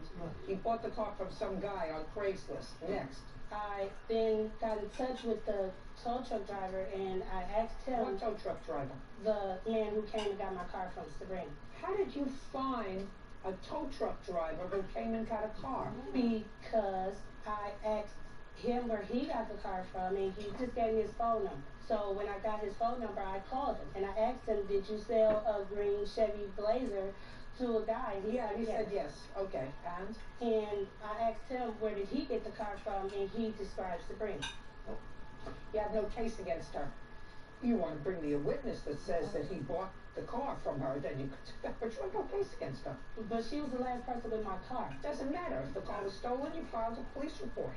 He bought the car from some guy on Craigslist. Next. I then got in touch with the tow truck driver and I asked him. What tow truck driver? The man who came and got my car from Sabrina. How did you find a tow truck driver who came and got a car? Because I asked him where he got the car from and he just gave me his phone number. So when I got his phone number, I called him and I asked him, did you sell a green Chevy Blazer to a guy? He said yes. Okay, and? And I asked him where did he get the car from and he described Sabrina. You have no case against her. You want to bring me a witness that says that he bought the car from her, then you could do that, but you have no case against her. But she was the last person with my car. Doesn't matter. If the car was stolen, you filed a police report.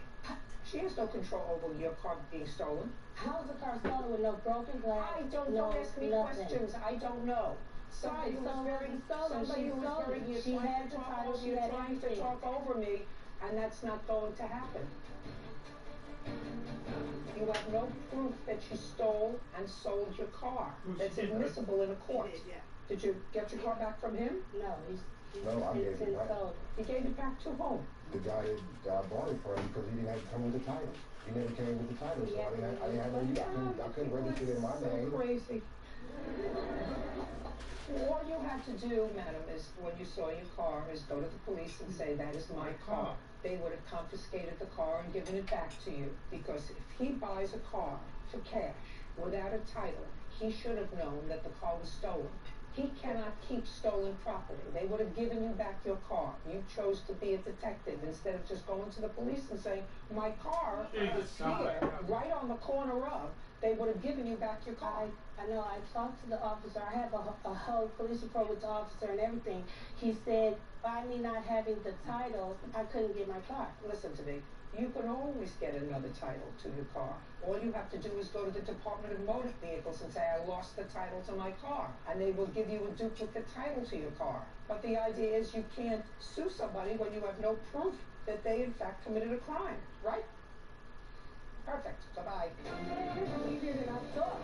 She has no control over your car being stolen. How was the car stolen with no broken glass? Don't ask me questions. I don't know. Somebody who was very, she had the title, she had trying to talk over me, and that's not going to happen. You have no proof that you stole and sold your car. That's admissible in a court. Did you get your car back from him? No, No, I gave it back. He gave it back to whom? The guy that I bought it from because he didn't have to come with the title. He never came with the title, so I didn't have no use. I couldn't register it in my name. Crazy. All you had to do, madam, is when you saw your car, is go to the police and say, that is my car. They would have confiscated the car and given it back to you. Because if he buys a car for cash without a title, he should have known that the car was stolen. He cannot keep stolen property. They would have given you back your car. You chose to be a detective instead of just going to the police and saying, my car is here, right on the corner of. They would have given you back your car. I know, I talked to the officer. I have a whole police report with the officer and everything. He said, by me not having the title, I couldn't get my car. Listen to me. You can always get another title to your car. All you have to do is go to the Department of Motor Vehicles and say, I lost the title to my car. And they will give you a duplicate title to your car. But the idea is you can't sue somebody when you have no proof that they in fact committed a crime, right? Perfect. Bye-bye. You did it, I thought.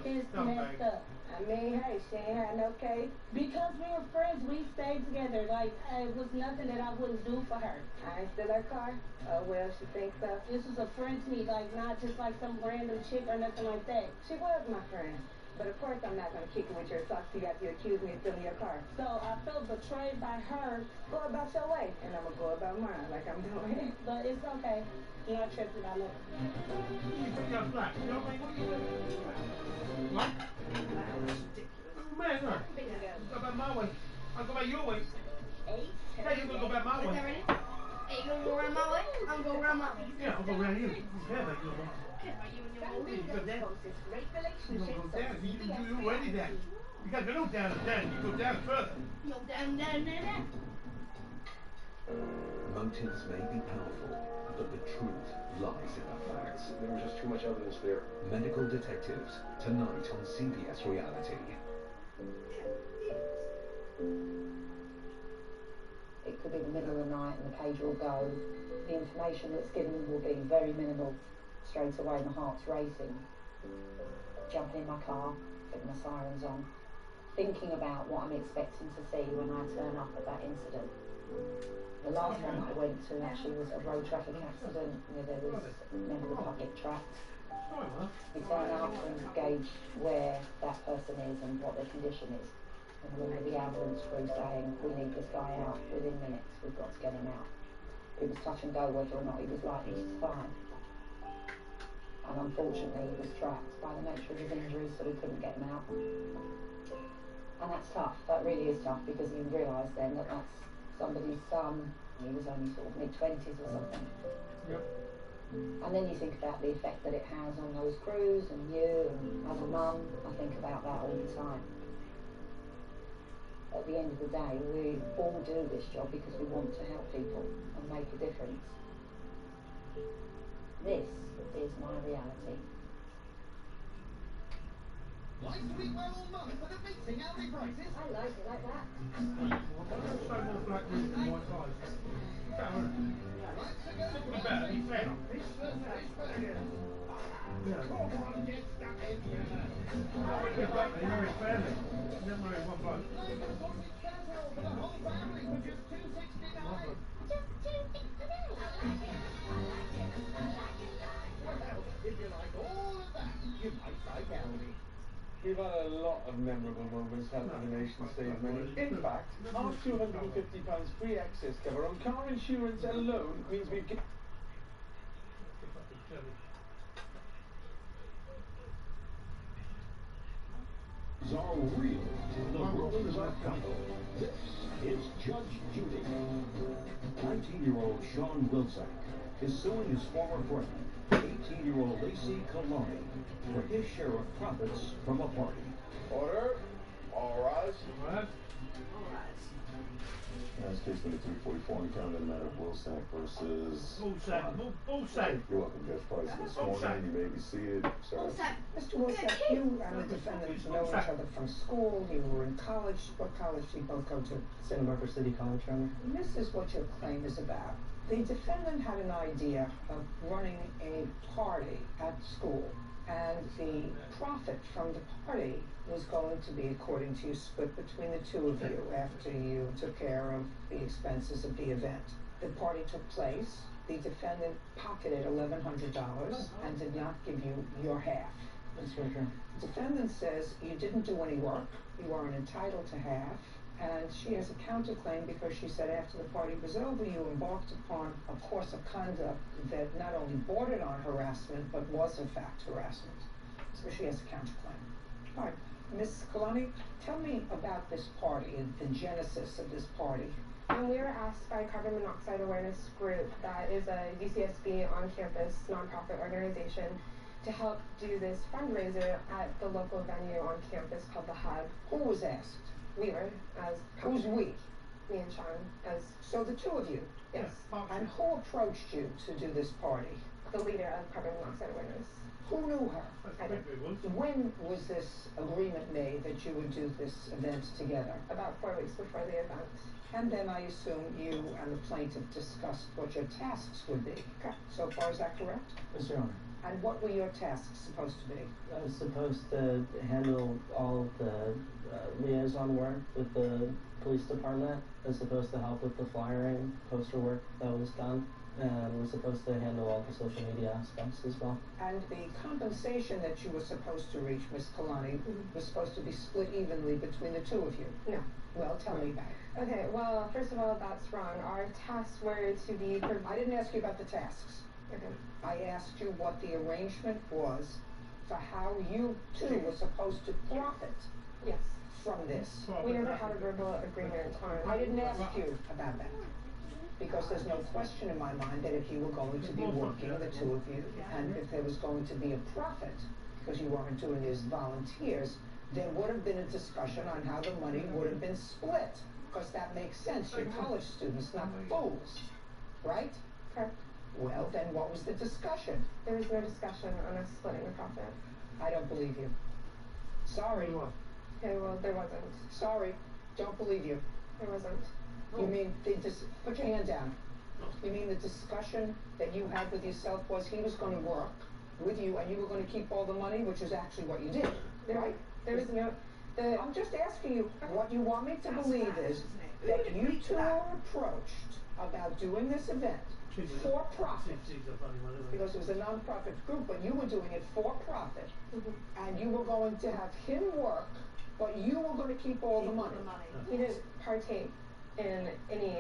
It's messed up. I mean, hey, she ain't had no case. Because we were friends, we stayed together. Like, it was nothing that I wouldn't do for her. I ain't still her car? Oh, well, she thinks so. This was a friend to me, like, not just like some random chick or nothing like that. She was my friend. But of course I'm not going to kick her with your socks after you accuse me of stealing your car. So I felt betrayed by her. Go about your way, and I'm going to go about mine like I'm doing. But it's okay. You're not tripping about nothing. You're black. You know what I mean? What? Man, no. Go back my way. I'll go back your way. Yeah, you're going to go back my way. Hey, you gonna go around my way? I'm gonna go around my way. Yeah, I'll go around you. Yeah, like you're going. You ready then? You got to go down and down. You go down further. Yo, down. Motives may be powerful, but the truth lies in the facts. There was just too much evidence there. Medical Detectives, tonight on CBS Reality. It could be the middle of the night and the page will go. The information that's given will be very minimal. Straight away my heart's racing. Jumping in my car, putting my sirens on, thinking about what I'm expecting to see when I turn up at that incident. The last one that I went to actually was a road traffic accident where there was a member of the public trapped. We turn up and gauge where that person is and what their condition is. And then the ambulance crew saying, we need this guy out within minutes, we've got to get him out. It was touch and go whether or not he was likely to survive. And unfortunately he was trapped by the nature of his injuries, so we couldn't get him out. And that's tough, that really is tough, because you realise then that that's somebody's son. He was only sort of mid-20s or something. Yep. And then you think about the effect that it has on those crews and you, and as a mum, I think about that all the time. At the end of the day, we all do this job because we want to help people and make a difference. This is my reality. Like to eat well all month with a beating hourly prices? I like it like that. If you like all of that, you might like Elden. We've had a lot of memorable moments helping the nation save money. In fact, our £250 free excess cover on car insurance alone means we've given... Are real. The rulers are final. This is Judge Judy. 19-year-old Sean Wilczek is suing his former friend, 18-year-old Lacey Kalani, for his share of profits from a party. Order. All rise. That's case number 344 on account of the matter of Wilczek versus... Bullsack. You're welcome, Judge Price. This morning, you may be seated. Sorry. Mr. Wilczek, you and the defendant know each other from school. You were in college. What college do you both go to? Santa Barbara City College, Your Honor. And this is what your claim is about. The defendant had an idea of running a party at school, and the profit from the party was going to be, according to you, split between the two of you after you took care of the expenses of the event. The party took place. The defendant pocketed $1,100 and did not give you your half. That's right, Your Honor. The defendant says you didn't do any work, you aren't entitled to half, and she has a counterclaim because she said after the party was over, you embarked upon a course of conduct that not only bordered on harassment, but was in fact harassment. So she has a counterclaim. All right, Ms. Kalani, tell me about this party and the genesis of this party. We were asked by Carbon Monoxide Awareness Group, that is a UCSB on-campus nonprofit organization, to help do this fundraiser at the local venue on campus called The Hub. Who was asked? We were, as... Who's we? Me and Sean, as... So the two of you? Yes. And who approached you to do this party? The leader of Carbon Monoxide Awareness. Who knew her? I did. When was this agreement made that you would do this event together? About 4 weeks before the event. And then I assume you and the plaintiff discussed what your tasks would be. Correct. So far, is that correct? Yes, Your Honor. And what were your tasks supposed to be? I was supposed to handle all of the liaison work with the police department. I was supposed to help with the flyering, poster work that was done, and was supposed to handle all the social media aspects as well. And the compensation that you were supposed to reach, Ms. Kalani, was supposed to be split evenly between the two of you? No. Well, tell me about it. Okay, well, first of all, that's wrong. Our tasks were to be... I didn't ask you about the tasks. Okay. I asked you what the arrangement was for how you two were supposed to profit. Yes. From this. We never had a verbal agreement on... I didn't ask you about that. Because there's no question in my mind that if you were going to be working, the two of you, and if there was going to be a profit, because you weren't doing it as volunteers, there would have been a discussion on how the money would have been split. Because that makes sense. You're college students, not fools. Right? Correct. Well, then what was the discussion? There was no discussion on us splitting the profit. I don't believe you. Sorry. Okay, well, there wasn't. Sorry. Don't believe you. There wasn't. You mean, put your hand down. You mean the discussion that you had with yourself was he was going to work with you and you were going to keep all the money, which is actually what you did, right? There was no... I'm just asking you, what you want me to believe is that you two are approached about doing this event for profit, because it was a non-profit group, but you were doing it for profit, and you were going to have him work, but you were going to keep all the money. He didn't partake in any...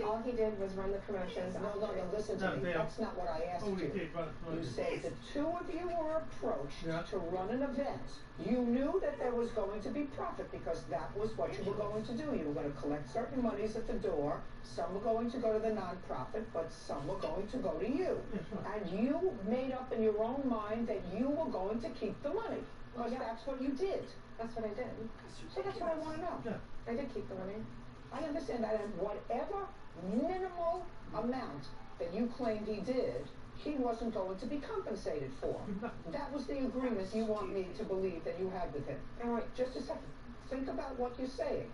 all he did was run the promotions. No, listen to me. That's not what I asked you. You said the two of you were approached to run an event. You knew that there was going to be profit because that was what you were going to do. You were going to collect certain monies at the door. Some were going to go to the non-profit, but some were going to go to you. And you made up in your own mind that you were going to keep the money. Because that's what you did. That's what I did. So that's what I want to know. I did keep the money. I understand that, and whatever minimal amount that you claimed he did, he wasn't going to be compensated for. That was the agreement you want me to believe that you had with him. All right, just a second. Think about what you're saying.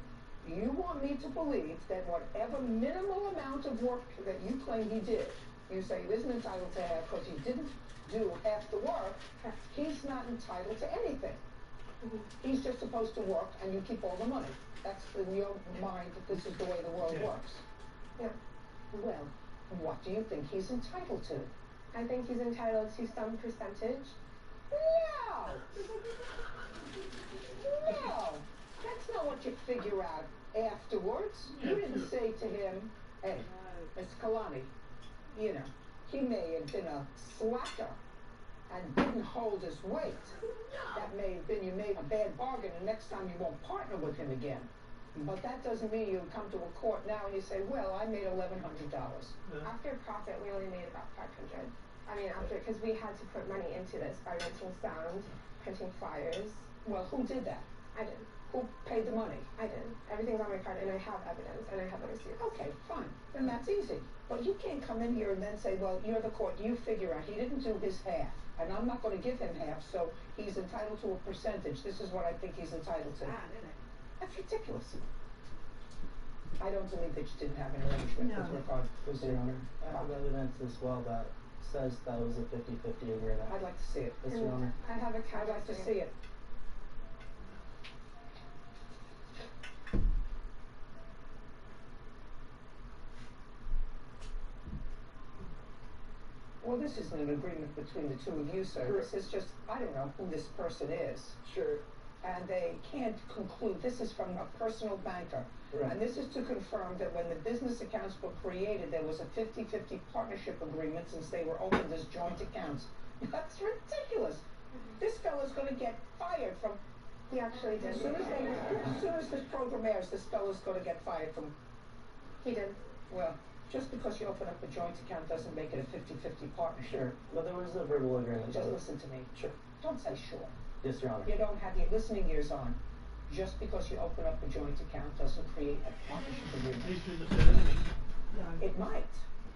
You want me to believe that whatever minimal amount of work that you claim he did, you say he isn't entitled to have because he didn't do after work, he's not entitled to anything. He's just supposed to work and you keep all the money. That's in your mind that this is the way the world works. Yeah. Well, what do you think he's entitled to? I think he's entitled to some percentage. No! No! That's not what you figure out afterwards. You didn't say to him, hey, Mr. Kalani, you know, he may have been a slacker and didn't hold his weight. That may have been, you made a bad bargain, and next time you won't partner with him again. But that doesn't mean you come to a court now and you say, well, I made $1,100. After profit, we only made about $500. I mean, because we had to put money into this by renting sound, printing flyers. Well, who did that? I did. Who paid the money? I did. Everything's on my card, and I have evidence, and I have the receipts. Okay, fine. Then that's easy. But you can't come in here and then say, well, you're the court, you figure out he didn't do his half, and I'm not going to give him half, so he's entitled to a percentage. This is what I think he's entitled to. That's ridiculous. I don't believe that you didn't have an arrangement with regard to Your Honor, I have evidence as well that says that it was a 50-50 agreement. I'd like to see it. Yes, Your Honor. I have a I'd like to see it. Well, this isn't an agreement between the two of you, sir. Sure. This is just, I don't know who this person is. Sure. And they can't conclude. This is from a personal banker. Right. And this is to confirm that when the business accounts were created, there was a 50-50 partnership agreement since they were opened as joint accounts. That's ridiculous. This fellow's going to get fired from... He actually did. As soon as this program airs, this fellow's going to get fired from... He did. Well, just because you open up a joint account doesn't make it a 50-50 partnership. Sure. But there was a verbal agreement. Just listen to me. Sure. Don't say sure. Yes, Your Honor. You don't have your listening ears on. Just because you open up a joint account doesn't create a partnership agreement. He shouldn't have said anything. It might.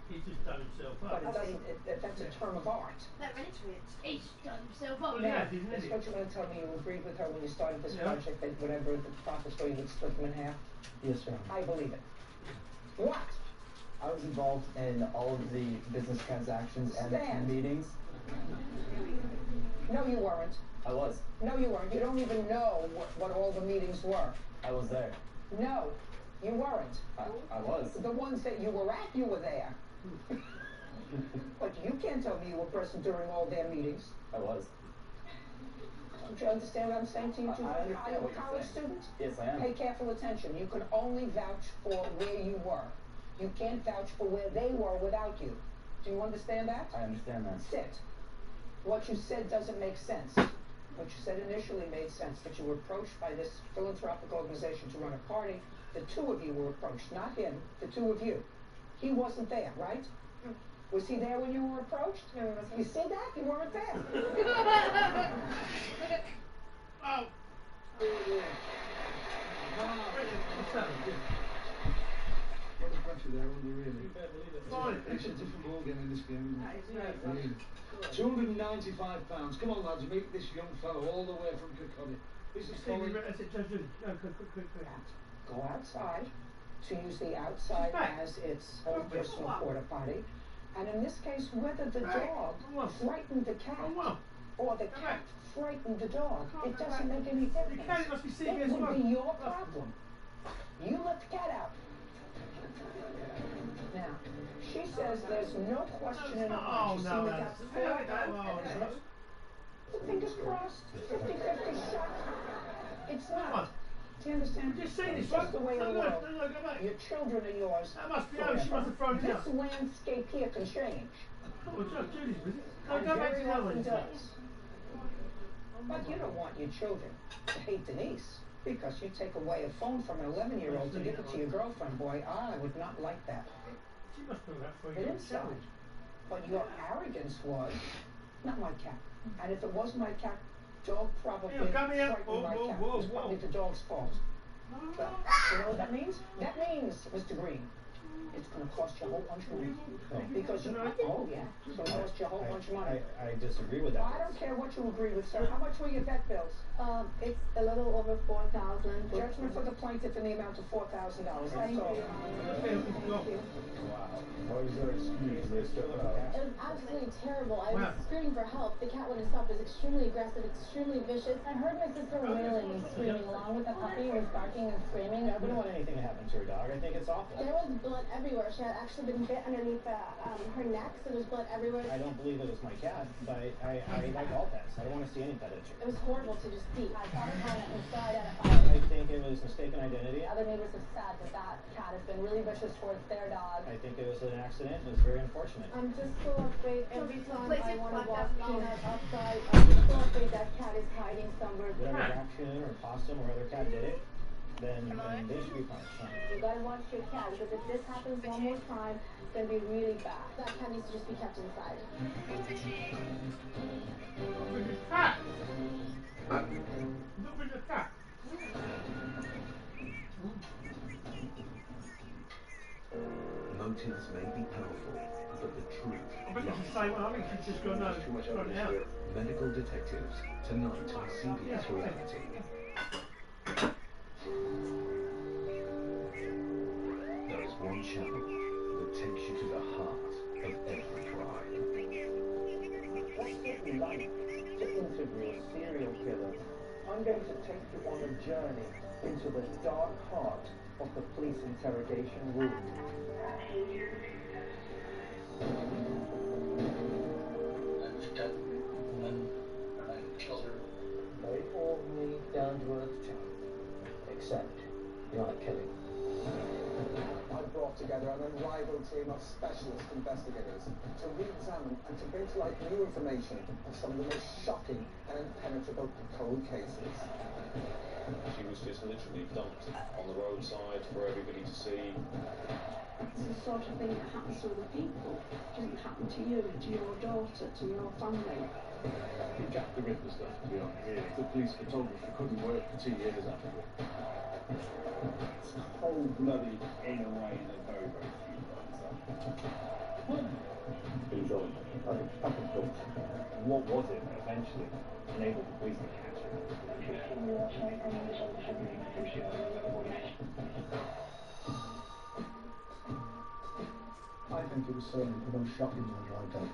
He's just done himself up. But it doesn't, that's a term of art. That rhetoric. He's done himself up. Now, this is what you're going to tell me you agreed with her when you started this project, that whatever the profits were, you would split them in half? Yes, Your Honor. I believe it. What? I was involved in all of the business transactions and meetings. No, you weren't. I was. No, you weren't. You don't even know what all the meetings were. I was there. No, you weren't. I was. The ones that you were at, you were there. But you can't tell me you were present during all their meetings. I was. Don't you understand what I'm saying to you? Are you a college student? Yes, I am. Pay careful attention. You can only vouch for where you were. You can't vouch for where they were without you. Do you understand that? I understand that. Sit. What you said doesn't make sense. What you said initially made sense, that you were approached by this philanthropic organization to run a party. The two of you were approached, not him, the two of you. He wasn't there, right? Was he there when you were approached? No, he wasn't. You see that? You weren't there. Oh. pressure there, aren't they, really? Fine. It's a different ball game in this game, isn't it? Really. £295. Come on, lads, meet this young fellow all the way from Kirkcaldy. This is Colin. Go outside, to use the outside as its own personal porta potty. And in this case, whether the dog frightened the cat or the cat frightened the dog, it doesn't make any difference. It would be your problem. You let the cat out. Now, she says there's no question in her mind. She's seen the cat before. Fingers crossed, 50-50 shot. It's not. Do you understand? Just say It's this, just the way of the world. No, go back. Your children are yours. That must be how she must have thrown it out. This landscape here can change. Oh, it's not Judy's, is it? No, And go back to very the other often one. does. But you don't want your children to hate Denise because you take away a phone from an 11-year-old to give it to your girlfriend. Boy, I would not like that. She must know that for you. It inside. But your arrogance was, not my cat. And if it was my cat, dog probably frightened my cat. It's probably the dog's fault. But you know what that means? That means, Mr. Green, it's going to cost you a whole bunch of money. Because you, oh yeah, it's going to cost you a whole bunch of money. I disagree with that. I don't care what you agree with, sir. How much were your vet bills? It's a little over 4,000. Judgment for the plaintiff in the amount of $4,000. That's all. Wow. What was their excuse? They stuck it out. It was absolutely terrible. I was screaming for help. The cat wouldn't stop. It was extremely aggressive, extremely vicious. I heard my sister wailing and screaming along with the puppy who was barking and screaming. I wouldn't want anything to happen to her dog. I think it's awful. There was blood everywhere. She had actually been bit underneath her neck, so there was blood everywhere. I don't believe it was my cat, but I like all pets. I don't want to see any pet injury. It was horrible to just see. I thought it had it inside at a I think it was mistaken identity. Other neighbors have said that cat has been really vicious towards their dog. I think it was an accident. It was very unfortunate. I'm just so afraid every time I want to walk Peanut outside, I'm just so afraid that cat is hiding somewhere. Whatever raccoon or possum or other cat did it, then they should be punished. You gotta watch your cat, because if this happens one more time, it's gonna be really bad. That cat needs to just be kept inside. Cat! Look at the cat! Motives may be powerful, but the truth I think it's the same one. I think she's just gone out. Medical detectives, tonight on CBS Reality. There is one channel that takes you to the heart of every crime. What's it like to interview a serial killer? I'm going to take you on a journey into the dark heart of the police interrogation room. Very ordinary, down-to-earth chap. Except you like killing. I brought together an unrivaled team of specialist investigators to re-examine and to bring to light new information of some of the most shocking and impenetrable cold cases. She was just literally dumped on the roadside for everybody to see. It's the sort of thing that happens to other people. It doesn't happen to you, to your daughter, to your family. The Jack the Ripper stuff, to be honest. Yeah. The police photographer couldn't work for 2 years after it. It's cold-blooded in a way that very, very few guys are. Enjoy. I can talk. What was it that eventually enabled the police to catch him? I think it was certainly the most shocking one I've done.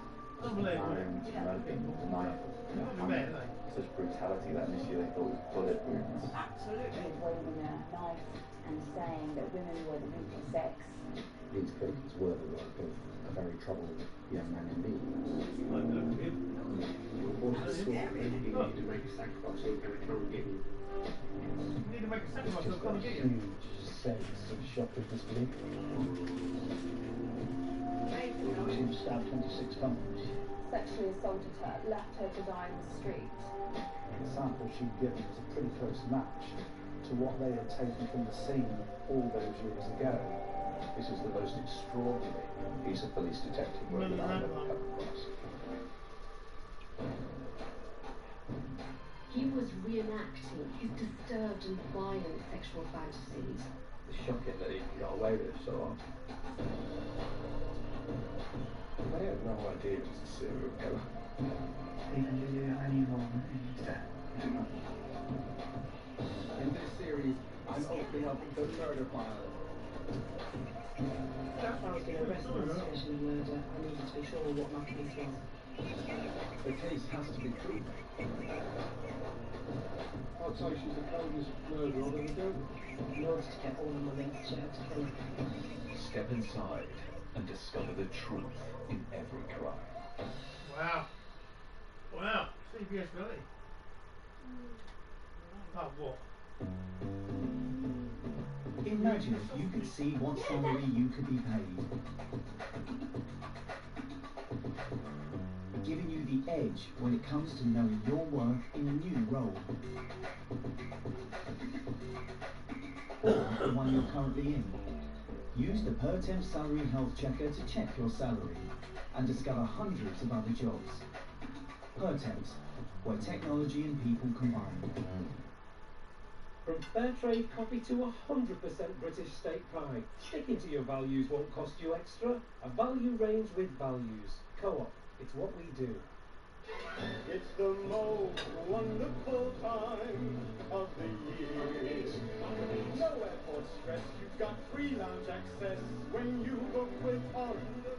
Such brutality that initially they thought was bullet wounds. Absolutely. Waving a knife and saying that women were the weaker sex. These cases were the work of a very troubled young man indeed. You need to make a sacrifice, so we're going to come and get you. You need to make a sacrifice, so come and get you. Huge sense of shock and disbelief. She was stabbed 26 times. Sexually assaulted her, left her to die in the street. The sample she'd given was a pretty close match to what they had taken from the scene all those years ago. This is the most extraordinary piece of police detective work that I've ever come across. He was reenacting his disturbed and violent sexual fantasies. It's shocking that he got away with it so long. I had no idea he was a serial killer. He can do any wrong and he's dead. In this series, I'm opening up the murder file. If I was going to arrest him on suspicion of murder, I needed to be sure what my case was. The case has to be true. I'd say she's the coldest murderer I've ever dealt with. In order to get all of my links, you have to think. Step inside and discover the truth in every crime. Wow. Wow. CBS really. Oh, what? Imagine if you could see what salary you could be paid. Giving you the edge when it comes to knowing your worth in a new role. Or the one you're currently in. Use the Per Temp Salary Health Checker to check your salary and discover hundreds of other jobs. Per Temps, where technology and people combine. From fair trade coffee to 100% British steak pie. Sticking to your values won't cost you extra. A value range with values. Co-op, it's what we do. It's the most wonderful time of the year. No airport stress, you've got free lounge access when you book with On.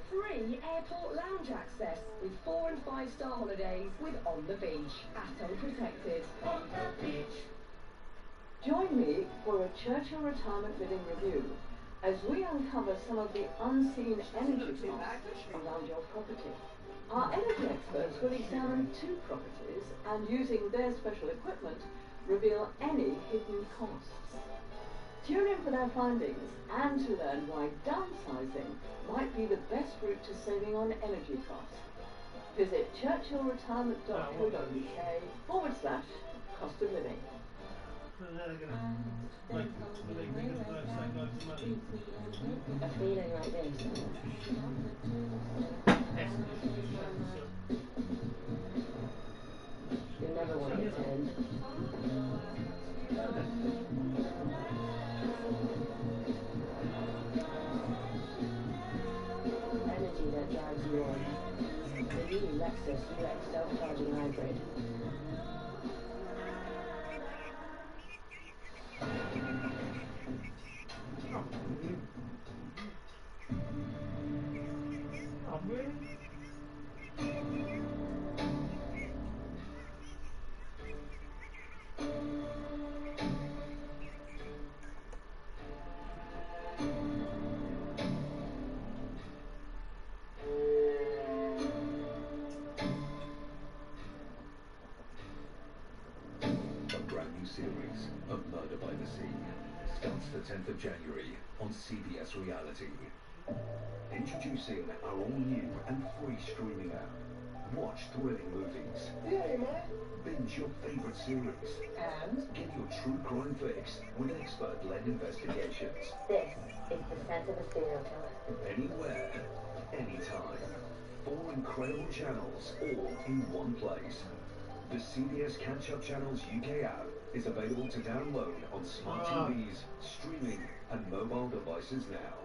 Free airport lounge access with 4- and 5-star holidays with On the Beach. ATO protected. On the Beach. Join me for a Churchill Retirement Living Review as we uncover some of the unseen energy costs around your property. Our energy experts will examine 2 properties and, using their special equipment, reveal any hidden costs. Tune in for their findings and to learn why downsizing might be the best route to saving on energy costs. Visit churchillretirement.co.uk/cost of living. A feeling like this. You never want it to end. Energy that drives you on. The new Lexus UX self-charging hybrid. Oh, really? A brand new series of Murder by the Sea starts the 10th of January on CBS Reality. Introducing our all-new and free streaming app. Watch thrilling movies. Yeah, man. Binge your favorite series. And Get your true crime fix with expert-led investigations. This is the scent of a serial killer. Anywhere, anytime. 4 incredible channels, all in one place. The CBS Catch-Up Channels UK app is available to download on smart TVs, streaming, and mobile devices now.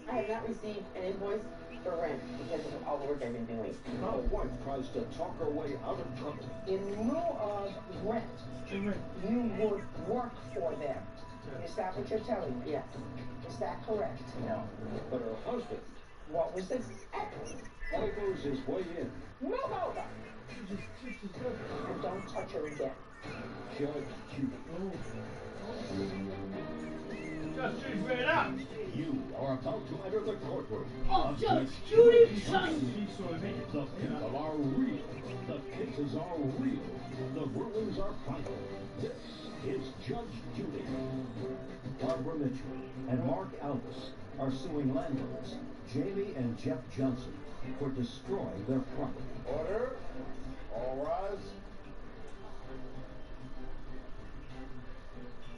I have not received an invoice for rent because of all the work I've been doing. My wife tries to talk her way out of trouble. In lieu of rent, you would work for them. Is that what you're telling me? Yes. Is that correct? No. But her husband, What was this? all goes his way in. Move over! And don't touch her again. Judge Judy. Judge Judy's read up. You are about to enter the courtroom. Oh, Judge Judy, son! The people are real. The cases are real. The rulings are final. This is Judge Judy. Barbara Mitchell and Mark Alvis are suing landlords Jamie and Jeff Johnson for destroying their property. Order. All rise.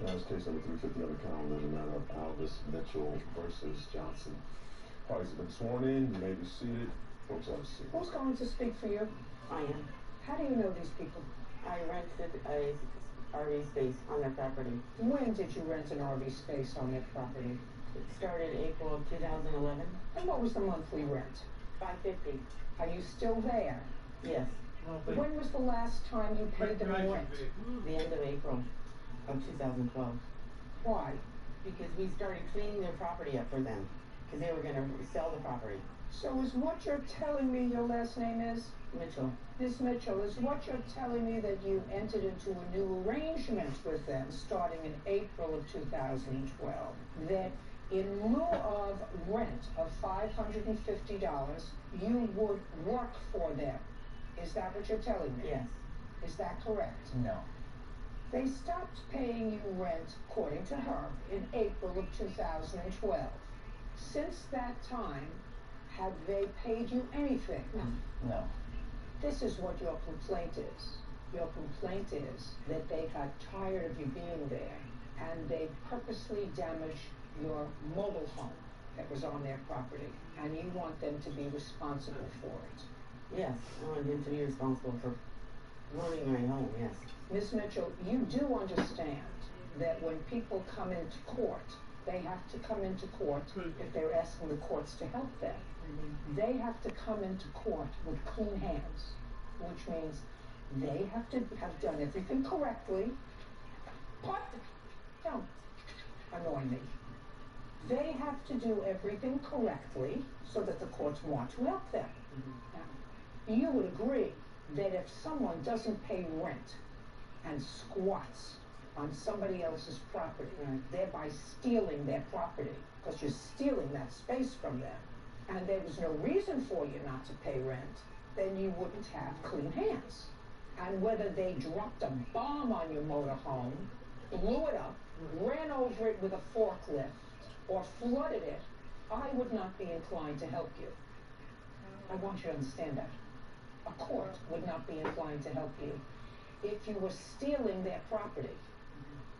Last case number 350 on the calendar, the matter of Alvis Mitchell versus Johnson. Parties have been sworn in. You may be seated. Folks have a seat. Who's going to speak for you? I am. How do you know these people? I rented a RV space on their property. When did you rent an RV space on their property? It started April of 2011. And what was the monthly rent? $550. Are you still there? Yes. When was the last time you paid them rent? The end of April of 2012. Why? Because we started cleaning their property up for them. Because they were going to sell the property. So is what you're telling me your last name is? Mitchell. Miss Mitchell, is what you're telling me that you entered into a new arrangement with them starting in April of 2012, that in lieu of rent of $550, you would work for them? Is that what you're telling me? Yes. Is that correct? No. They stopped paying you rent, according to her, in April of 2012. Since that time, have they paid you anything? No. This is what your complaint is. Your complaint is that they got tired of you being there and they purposely damaged your mobile home that was on their property, and you want them to be responsible for it. Yes, I want him to be responsible for ruining my home, yes. Ms. Mitchell, you do understand that when people come into court, they have to come into court if they're asking the courts to help them. They have to come into court with clean hands, which means they have to have done everything correctly. Don't annoy me. They have to do everything correctly so that the courts want to help them. Now, you would agree that if someone doesn't pay rent and squats on somebody else's property, thereby stealing their property, because you're stealing that space from them, and there was no reason for you not to pay rent, then you wouldn't have clean hands. And whether they dropped a bomb on your motorhome, blew it up, ran over it with a forklift, or flooded it, I would not be inclined to help you. I want you to understand that. A court would not be inclined to help you if you were stealing their property.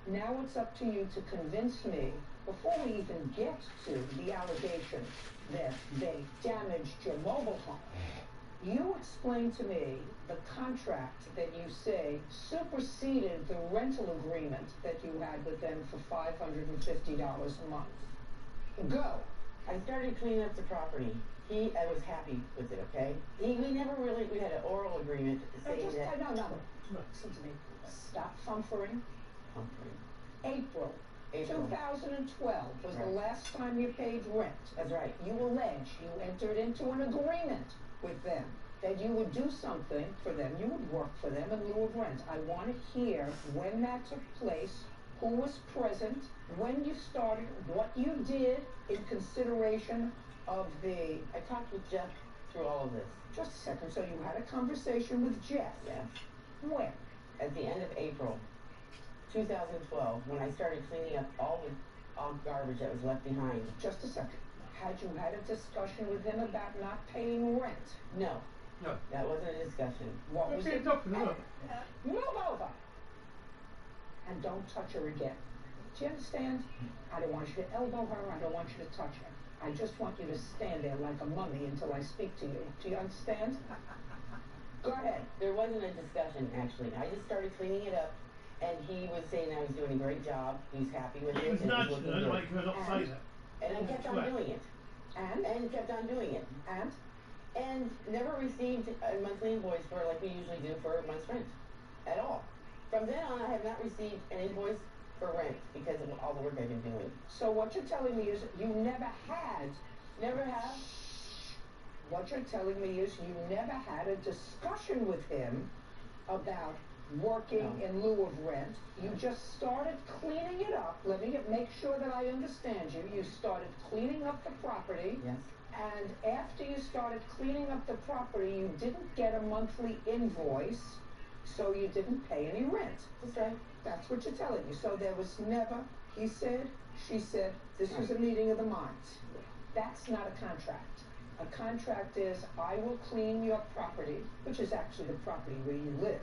Now it's up to you to convince me, before we even get to the allegation that they damaged your mobile home, you explain to me the contract that you say superseded the rental agreement that you had with them for $550 a month. Go. I started cleaning up the property. I was happy with it, okay? We had an oral agreement saying that... No. Listen to me. Stop fumfering. April 2012 was the last time you paid rent. That's right. You allege you entered into an agreement with them that you would do something for them. You would work for them in lieu of rent. I want to hear when that took place, who was present, when you started, what you did in consideration of the... I talked with Jeff through all of this. Just a second. So you had a conversation with Jeff? Yes. When? At the end of April 2012, when I started cleaning up all the garbage that was left behind. Just a second. Had you had a discussion with him about not paying rent? No. No. That wasn't a discussion. What was it? Move over! And don't touch her again. Do you understand? I don't want you to elbow her. I don't want you to touch her. I just want you to stand there like a mummy until I speak to you. Do you understand? Go ahead. There wasn't a discussion, actually. I just started cleaning it up, and he was saying I was doing a great job. He was happy with it. He was nudging her to make her not say that. And I kept on doing it. And kept on doing it. And never received a monthly invoice for, like we usually do, for a month's rent. At all. From then on, I have not received an invoice for rent because of all the work I've been doing. So what you're telling me is you never had... Never have? What you're telling me is you never had a discussion with him about working in lieu of rent. You just started cleaning it up. Let me make sure that I understand you. You started cleaning up the property. Yes. And after you started cleaning up the property, you didn't get a monthly invoice, so you didn't pay any rent. That's right. That's what you're telling me. So there was never, he said, she said, this was a meeting of the minds. That's not a contract. A contract is, I will clean your property, which is actually the property where you live.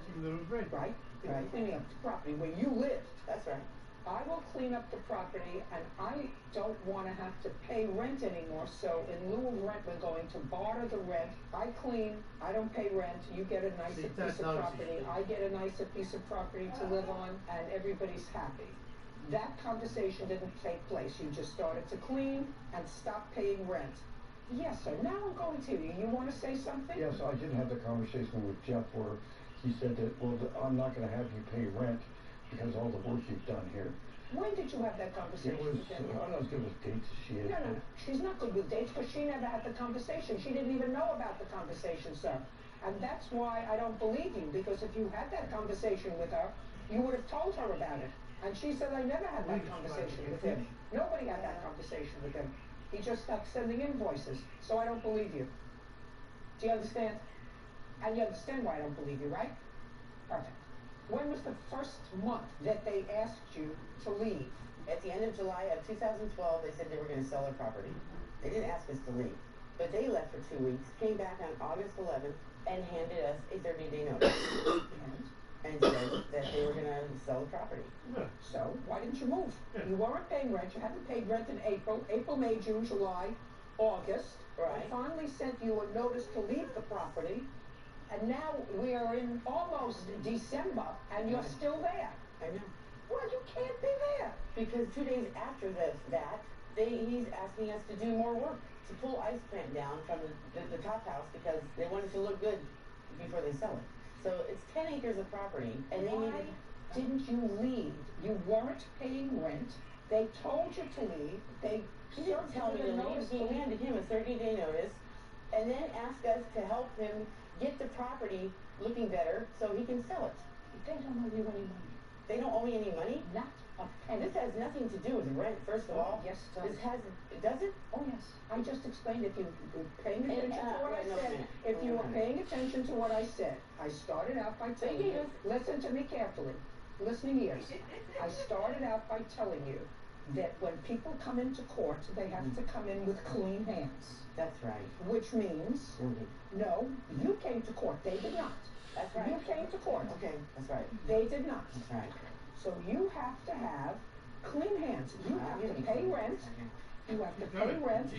Right? You're cleaning up the property where you live. That's right. I will clean up the property, and I don't want to have to pay rent anymore, so in lieu of rent, we're going to barter the rent. I clean, I don't pay rent, you get a nicer piece of property, I get a nicer piece of property to live on, and everybody's happy. That conversation didn't take place. You just started to clean and stop paying rent. Yes, sir. Now I'm going to you. You want to say something? Yes, I did have the conversation with Jeff where he said that, well, I'm not going to have you pay rent because all the work you've done here. When did you have that conversation? It was, I don't know as good with dates as she is. No. She's not good with dates because she never had the conversation. She didn't even know about the conversation, sir. And that's why I don't believe you, because if you had that conversation with her, you would have told her about it. And she said, I never had that conversation with him. Nobody had that conversation with him. He just stopped sending invoices. So I don't believe you. Do you understand? And you understand why I don't believe you, right? Perfect. When was the first month that they asked you to leave? At the end of July of 2012, they said they were going to sell their property. They didn't ask us to leave. But they left for 2 weeks, came back on August 11th, and handed us a 30-day notice. And said that they were going to sell the property. So, why didn't you move? You weren't paying rent. You hadn't paid rent in April, May, June, July, August. Right. I finally sent you a notice to leave the property. And now we are in almost December, and you're still there. I know. Well, you can't be there. Because 2 days after he's asking us to do more work, to pull ice plant down from the top house because they want it to look good before they sell it. So it's 10 acres of property, and they needed... Didn't you leave? You weren't paying rent. They told you to leave. They didn't tell me to leave. He handed him a 30-day notice, and then asked us to help him get the property looking better so he can sell it. They don't owe you any money. They don't owe me any money? Not a penny. This has nothing to do with rent, first of all. Yes, it does. Does it? Oh, yes. I just explained if you were paying attention to what I said. If you were paying attention to what I said, I started out by telling you, listen to me carefully, listening ears. I started out by telling you that when people come into court, they have to come in with clean hands. That's right. Which means, no, you came to court. They did not. That's right. You came to court. Okay, that's right. They did not. That's right. So you have to have clean hands. You have to pay rent. You have to pay rent,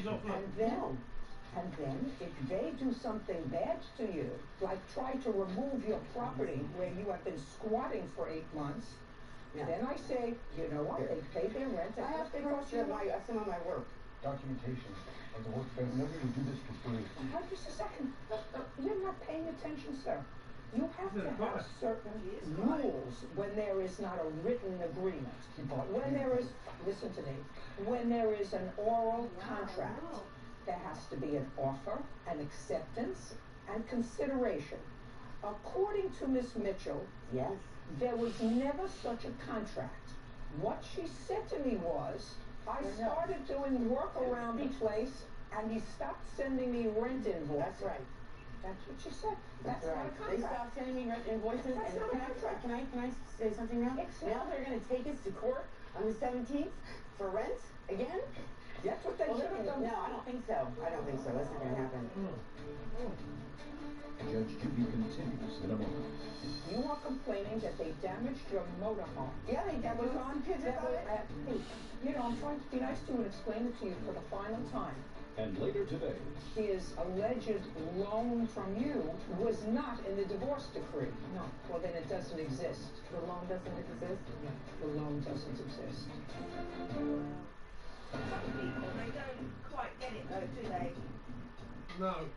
and then if they do something bad to you, like try to remove your property where you have been squatting for 8 months, then I say, you know what, they paid their rent. I have to cost you some of my work. Documentation of the work done. Nobody would do this for free. Just a second. You're not paying attention, sir. You have to have certain rules when there is not a written agreement. When there is, listen to me, when there is an oral contract, there has to be an offer, an acceptance, and consideration. According to Miss Mitchell, yes, there was never such a contract. What she said to me was, I started doing work around the place, and he stopped sending me rent invoices. That's right. That's what she said. That's right. Not a contract. They stopped sending me rent invoices, That's and not a contract. Can I say something now? Now they're going to take us to court on the 17th for rent again? That's what they should have done. No, I don't think so. I don't think so. That's not going to happen. Judge Judy continues in a moment. You are complaining that they damaged your motorhome. Yeah, they damaged my kids. Hey, you know, I'm trying to be nice to you and explain it to you for the final time. And later today, his alleged loan from you was not in the divorce decree. No. Well, then it doesn't exist. The loan doesn't exist? No, the loan doesn't exist. Some people, they don't quite get it though, do they? No.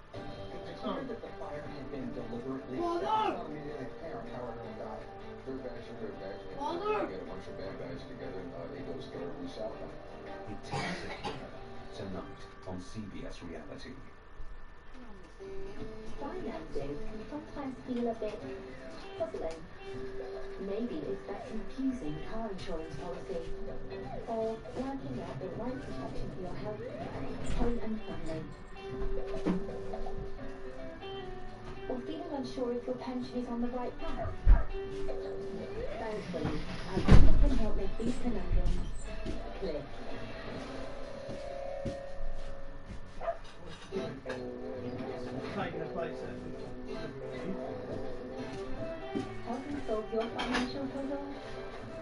It's not that the fire had been deliberately Well, set. no. I mean, like, parent, how are they die? Dirtbags are dirtbags. Well, no. Get a bunch of bad guys together, they go thoroughly south. It takes a killer tonight on CBS Reality. Finances can sometimes feel a bit puzzling. Maybe it's that confusing car insurance policy, or working out the right protection for your health, home and family, or feeling unsure if your pension is on the right path. Thankfully, our panel can help make these conundrums clear. Taking a place Helping solve your financial puzzle?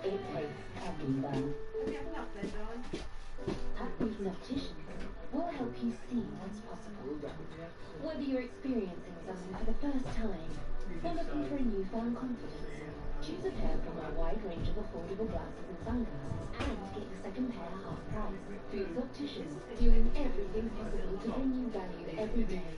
It takes everywhere. Have you had enough then, darling? At Beacon Opticians, we'll help you see what's possible. Whether you're experiencing something for the first time or looking for a newfound confidence, choose a pair from our wide range of affordable glasses and sunglasses and get your second pair half price. Beacon Opticians, doing everything possible to bring you value every day.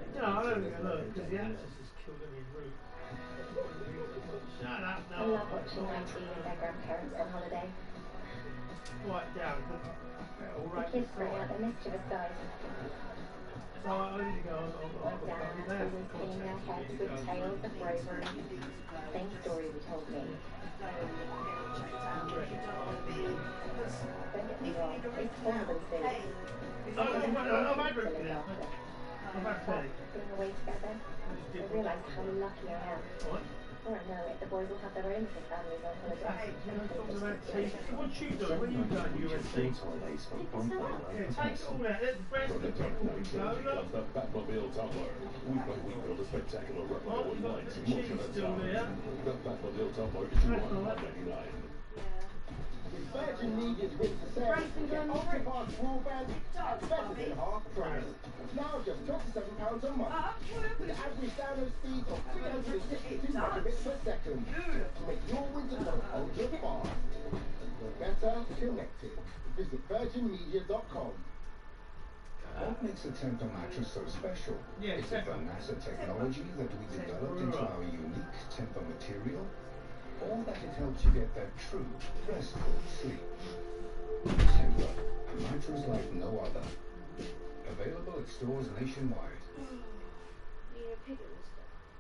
Because the access has killed any route. Shut up, I love watching my tea with their grandparents on holiday. Right down. The kids bring out their mischievous sides. So I need to go. My dad always hitting their heads with tales of bravery. Same story we told me. Don't get me wrong, it's fun than food. I've had it. Being away together, I realise how lucky I am. Before I know it, the boys will have their own little families on holiday. What you doing? When you going USC? Take all that. Let the rest of the people go. Look. The Batmobile Tumbler. Week by week build a spectacular replica with lights, motion and sound. The Batmobile Tumbler is $199. With Virgin Media's winter sale, get Ultrafast broadband at better than half price. Now just £27 a month. With average download speed of 362 megabits per second. Make your winter go ultra fast. We're better connected. Visit virginmedia.com. What makes a Temper mattress so special? Yeah, Is it the NASA technology that we developed into our unique Temper material? Or that it helps you get that true, restful sleep? Temper, a mattress like no other. Available at stores nationwide.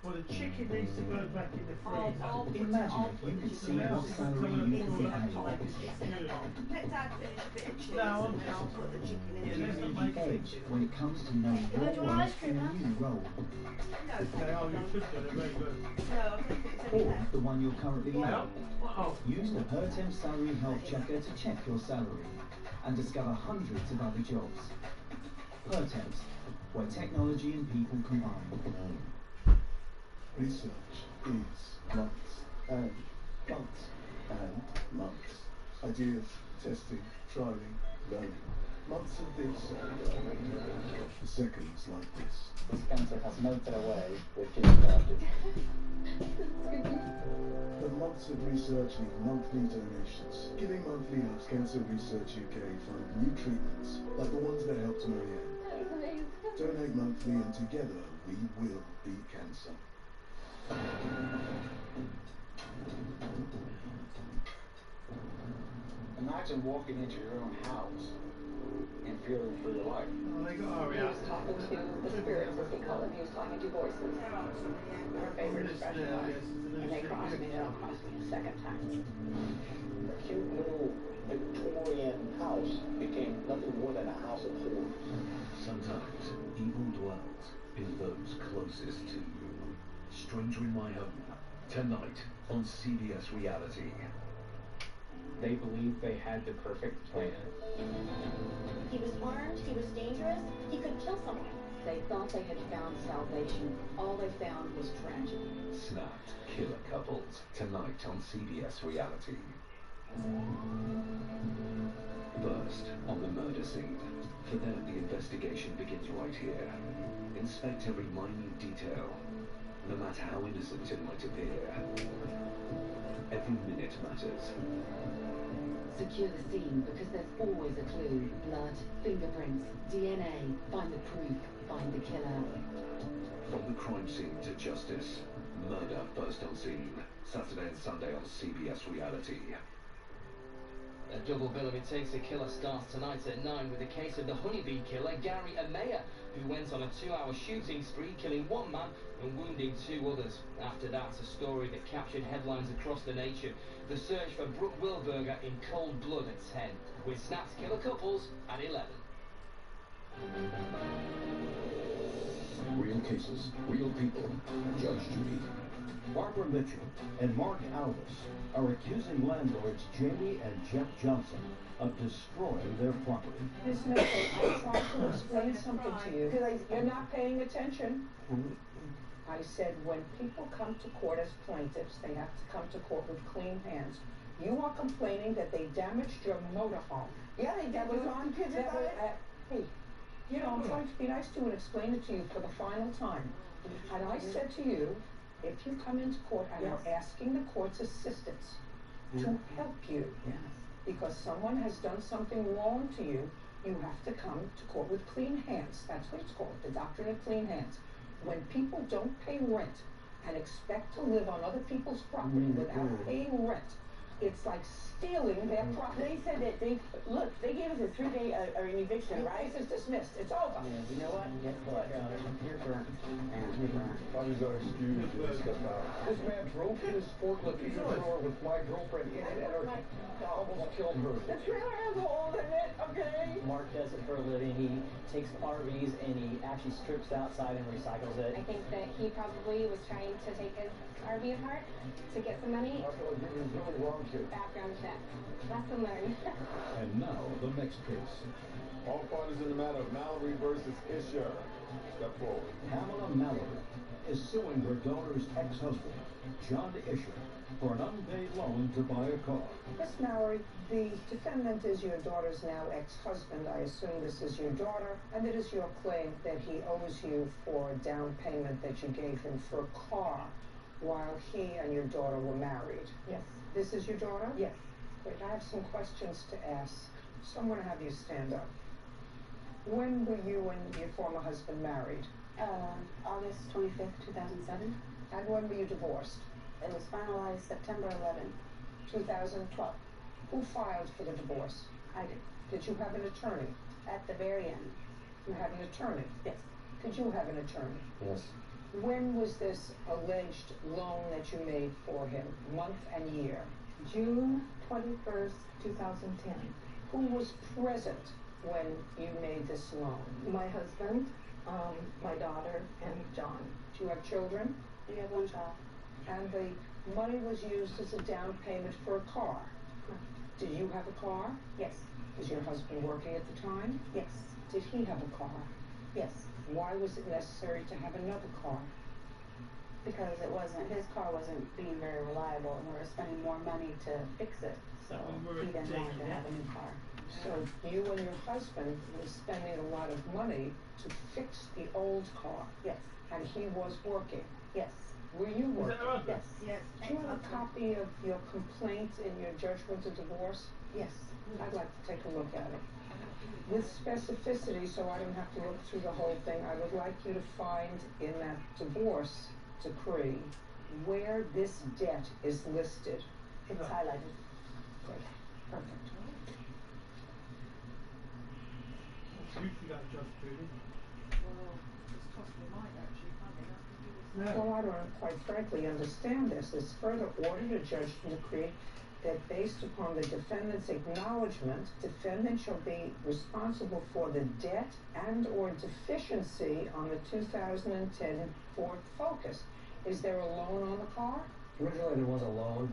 Well, the chicken needs to go back in the freezer. Imagine if you could see what salary you could be paid. Let Dad finish a bit of cheese No, and then I'll put the chicken in. Gives you the edge when it comes to knowing what works for a new role. They are, you should do, they're very good. Or the one you're currently in. Use the Per-Temp Salary Health Checker to check your salary and discover hundreds of other jobs. Per-Temps, where technology and people combine. Research is months and months and months. Ideas, testing, trialing, learning. Months of this. Seconds like this. This cancer has melted away with you started. The months of research need monthly donations. Giving Monthly helps Cancer Research UK find new treatments, like the ones that helped Marianne. Donate monthly and together we will beat cancer. Imagine walking into your own house and fearing for your life. Oh, they got He was talking to the spirits, as he called them. He was talking to voices. Our favorite expression was, and they crossed me, they'll cross me a second time. A cute little Victorian house became nothing more than a house of horrors. Sometimes evil dwells in those closest to you. Stranger in My Home, tonight on CBS Reality. They believed they had the perfect plan. He was armed, he was dangerous, he could kill someone. They thought they had found salvation. All they found was tragedy. Snapped killer couples, tonight on CBS Reality. First, on the murder scene. For them, the investigation begins right here. Inspect every minute detail, no matter how innocent it might appear. Every minute matters. Secure the scene because there's always a clue. Blood, fingerprints, DNA. Find the proof. Find the killer. From the crime scene to justice. Murder first on scene. Saturday and Sunday on CBS Reality. A double bill of It Takes a Killer starts tonight at 9 with a case of the honeybee killer Gary Amaya, who went on a 2-hour shooting spree, killing one man and wounding 2 others. After that, a story that captured headlines across the nation. The search for Brooke Wilberger in cold blood at 10, with Snapped Killer Couples at 11. Real cases, real people. Judge Judy. Barbara Mitchell and Mark Alvis are accusing landlords Jamie and Jeff Johnson of destroying their property. Ms. Mitchell, I tried to explain something to you. You're not paying attention. I said when people come to court as plaintiffs, they have to come to court with clean hands. You are complaining that they damaged your motorhome. Yeah, that was on kids hey, you know, I'm trying to be nice to you and explain it to you for the final time. And I said to you, if you come into court and are asking the court's assistance to help you, because someone has done something wrong to you, you have to come to court with clean hands. That's what it's called, the doctrine of clean hands. When people don't pay rent and expect to live on other people's property without paying rent, it's like stealing their property. They said that they gave us a 3-day eviction, right? Case is dismissed. It's over. Yeah, you know what? Guess what? Here's your I'll use our excuse to step out. This man drove his forklift in the drawer with my girlfriend in it and almost killed her. The trailer has holes in it, okay? Mark does it for a living. He takes RVs and he actually strips outside and recycles it. I think that he probably was trying to take his RV apart to get some money. I feel like he was really wrong, kid. Background check. Lesson learned. And now, the next case. All parties in the matter of Mallory versus Isher. Step forward. Pamela Mallory is suing her daughter's ex-husband, John Isher, for an unpaid loan to buy a car. Miss Mallory, the defendant is your daughter's now ex-husband. I assume this is your daughter, and it is your claim that he owes you for a down payment that you gave him for a car while he and your daughter were married. Yes. This is your daughter? Yes. Wait, I have some questions to ask. So I'm going to have you stand up. When were you and your former husband married? August 25th, 2007. And when were you divorced? It was finalized September 11th. 2012. Who filed for the divorce? I did. Did you have an attorney? At the very end. You had an attorney? Yes. Did you have an attorney? Yes. When was this alleged loan that you made for him? Month and year? June 21st, 2010. Who was present when you made this loan? My husband, my daughter, and John. Do you have children? We have 1 child. And the money was used as a down payment for a car? Did you have a car? Yes. Was your husband working at the time? Yes. Did he have a car? Yes. Why was it necessary to have another car? Because his car wasn't being very reliable and we were spending more money to fix it. So he then wanted to have a new car. So you and your husband were spending a lot of money to fix the old car? Yes. And he was working? Yes. Were you working? Yes. Yes. Do you have a copy of your complaint in your judgment of divorce? Yes. I'd like to take a look at it. With specificity, so I don't have to look through the whole thing, I would like you to find in that divorce decree where this debt is listed. It's highlighted. Great. Perfect. Well, I don't quite frankly understand this. It's further ordered a judge to decree that based upon the defendant's acknowledgement, defendant shall be responsible for the debt and or deficiency on the 2010 Ford Focus. Is there a loan on the car? Originally there was a loan.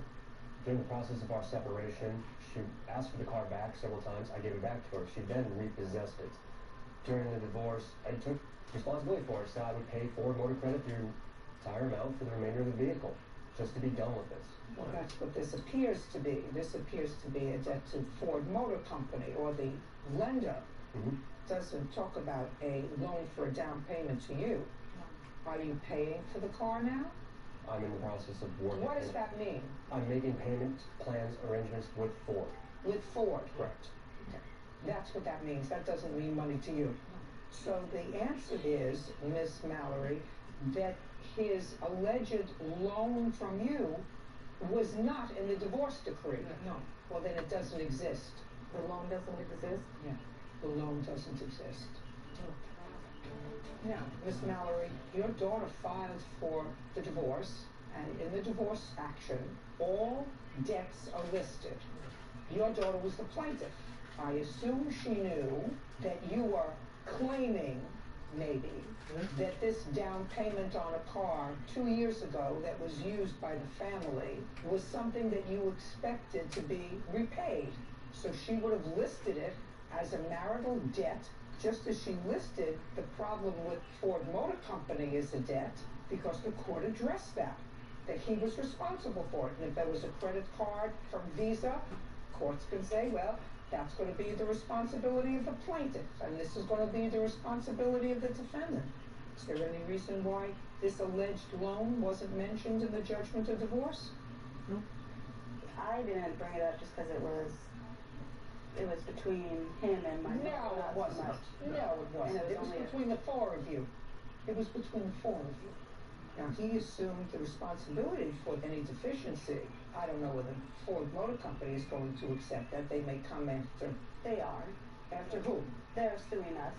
During the process of our separation, she asked for the car back several times. I gave it back to her. She then repossessed it. During the divorce, I took responsibility for it, so I would pay Ford Motor Credit the entire amount for the remainder of the vehicle, just to be done with this. Well, that's what this appears to be. This appears to be a debt to Ford Motor Company, or the lender doesn't talk about a loan for a down payment to you. Are you paying for the car now? I'm in the process of working. What does that mean? I'm making payment plans, arrangements with Ford. With Ford? Correct. Okay. That's what that means. That doesn't mean money to you. So the answer is, Miss Mallory, that his alleged loan from you was not in the divorce decree. No. Well, then it doesn't exist. The loan doesn't exist? Yeah, the loan doesn't exist. Now, Miss Mallory, your daughter filed for the divorce, and in the divorce action, all debts are listed. Your daughter was the plaintiff. I assume she knew that you were claiming, maybe, that this down payment on a car 2 years ago that was used by the family was something that you expected to be repaid. So she would have listed it as a marital debt, just as she listed the problem with Ford Motor Company as a debt, because the court addressed that he was responsible for it. And if there was a credit card from Visa, courts can say, well, that's going to be the responsibility of the plaintiff, and this is going to be the responsibility of the defendant. Is there any reason why this alleged loan wasn't mentioned in the judgment of divorce? No. I didn't bring it up just because it was between him and my No, it wasn't. No, it wasn't. It was between the four of you. It was between the four of you. Now, he assumed the responsibility for any deficiency. I don't know whether Ford Motor Company is going to accept that. They may come after. They are. After who? They're suing us.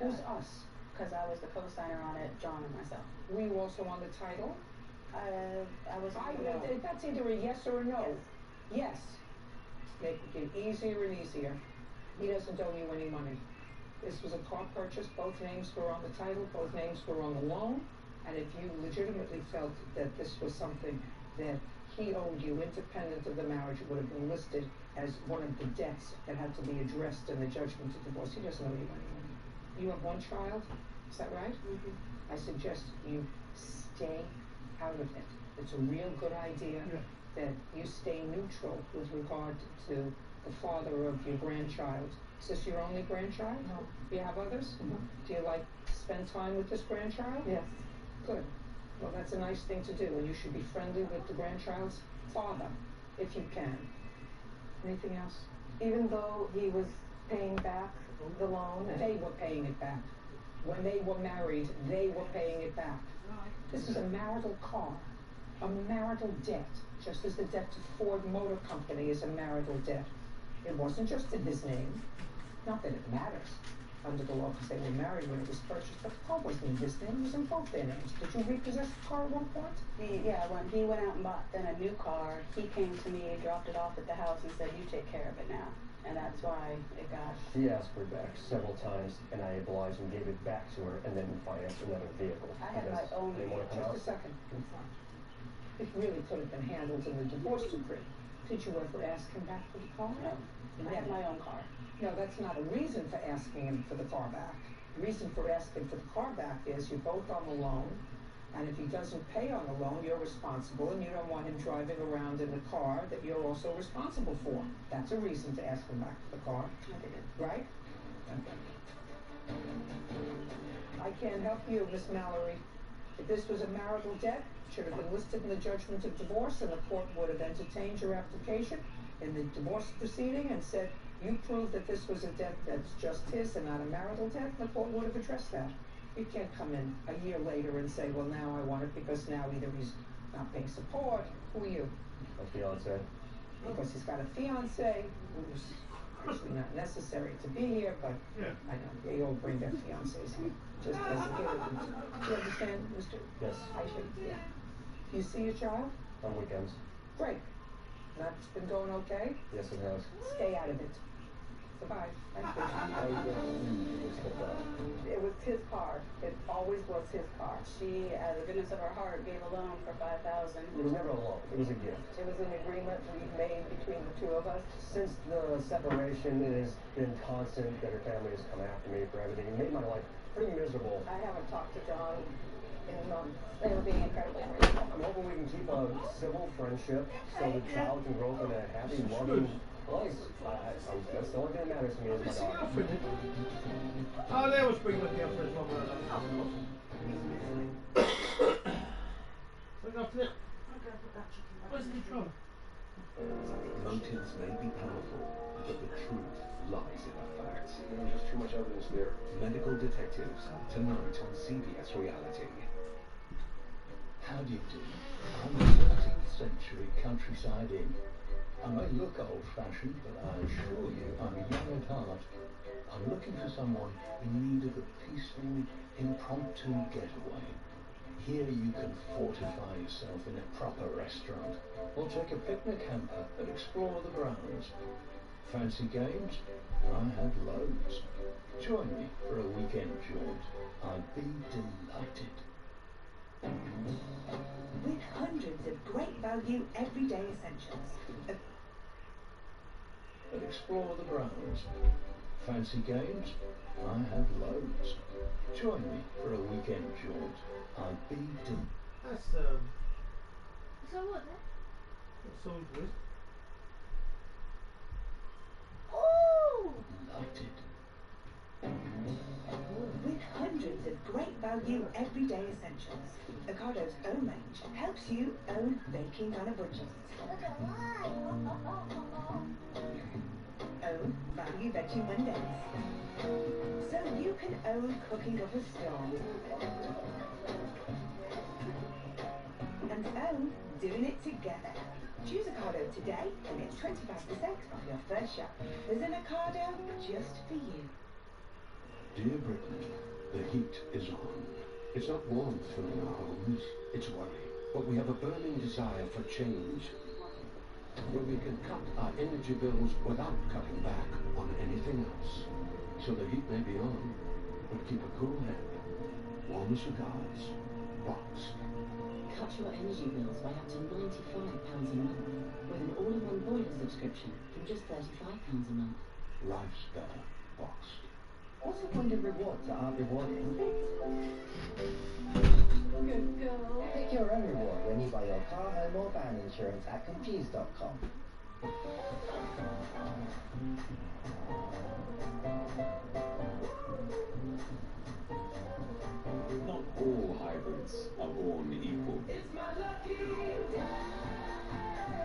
Who's us? Because I was the co-signer on it, John and myself. Were you also on the title? I was. That's either a yes or a no. Yes. Make it easier and easier. He doesn't owe you any money. This was a car purchase. Both names were on the title. Both names were on the loan. And if you legitimately felt that this was something that he owed you independent of the marriage, it would have been listed as one of the debts that had to be addressed in the judgment of divorce. He doesn't owe you any money. You have one child, is that right? Mm-hmm. I suggest you stay out of it. It's a real good idea that you stay neutral with regard to the father of your grandchild. Is this your only grandchild? No. Do you have others? Mm-hmm. Do you like to spend time with this grandchild? Yes. Good. Well, that's a nice thing to do, and you should be friendly with the grandchild's father, if you can. Anything else? Even though he was paying back the loan? They were paying it back. When they were married, they were paying it back. This is a marital car, a marital debt, just as the debt to Ford Motor Company is a marital debt. It wasn't just in his name. Not that it matters under the law because they were married when it was purchased, but the car wasn't in his name, it was in both their names. Did you repossess the car at one point? Yeah, when he went out and bought then a new car, he came to me, dropped it off at the house and said, you take care of it now. And that's why it got... She asked for it back several times, and I obliged and gave it back to her, and then financed another vehicle. I had my own vehicle. Just a second. It really could have been handled in the divorce decree. Did you ever ask him back for the car? No. I had my own car. No, that's not a reason for asking him for the car back. The reason for asking for the car back is you're both on the loan, and if he doesn't pay on the loan, you're responsible, and you don't want him driving around in a car that you're also responsible for. That's a reason to ask him back for the car. I did. Right? Okay. I can't help you, Miss Mallory. If this was a marital debt, it should have been listed in the judgment of divorce, and the court would have entertained your application in the divorce proceeding and said, you prove that this was a debt that's just his and not a marital debt, and the court would have addressed that. You can't come in a year later and say, well, now I want it because now either he's not paying support. Who are you? My fiance. Because he's got a fiance who's actually not necessary to be here, but I know they all bring their fiancés here just as a gift. Do you understand, Mr. Yes. Aisha? Yeah. You see your child? On weekends. Great. That's been going okay? Yes, it has. Stay out of it. Goodbye. Thank you. It was his car. It always was his car. She, out of the goodness of her heart, gave a loan for $5,000. It was never a loan. It was a gift. It was an agreement we made between the two of us. Since the separation, it has been constant that her family has come after me for everything. It made my life pretty miserable. I haven't talked to John in months. They were being incredibly unreasonable. I'm hoping we can keep a civil friendship so the child can grow up in a happy, loving place. That's the only thing that matters to me is my daughter. Oh, they always bring with you for his one word. Look after it. Where's the control? Motives may be powerful, but the truth lies in the facts. There's just too much evidence there. Medical Detectives, tonight on CBS Reality. How do you do? I'm 30, so century countryside inn. I may look old-fashioned, but I assure you I'm young at heart. I'm looking for someone in need of a peaceful, impromptu getaway. Here you can fortify yourself in a proper restaurant, or take a picnic hamper and explore the grounds. Fancy games? I have loads. Join me for a weekend jaunt. I'd be delighted. With hundreds of great value everyday essentials. And explore the grounds. Fancy games? I have loads. Join me for a weekend jaunt. I'd be delighted. That's So what then? that's all good. Oh! Delighted. With hundreds of great value everyday essentials, Ocado's own range helps you own baking on a budget. Own value veggie Mondays. So you can own cooking up a storm. And own doing it together. Choose Ocado today and get 25% off your first shop. There's an Ocado just for you. Dear Britain, the heat is on. It's not warmth filling our homes, it's worry. But we have a burning desire for change. Where we can cut our energy bills without cutting back on anything else. So the heat may be on, but keep a cool head. Warm cigars. Box. Cut your energy bills by up to £95 a month with an all-in-one boiler subscription from just £35 a month. Life's better. Boxed. What's the point of rewards that aren't rewarding? Good girl. Pick your own reward when you buy your car, home or van insurance at Confused.com. Not all hybrids are born equal.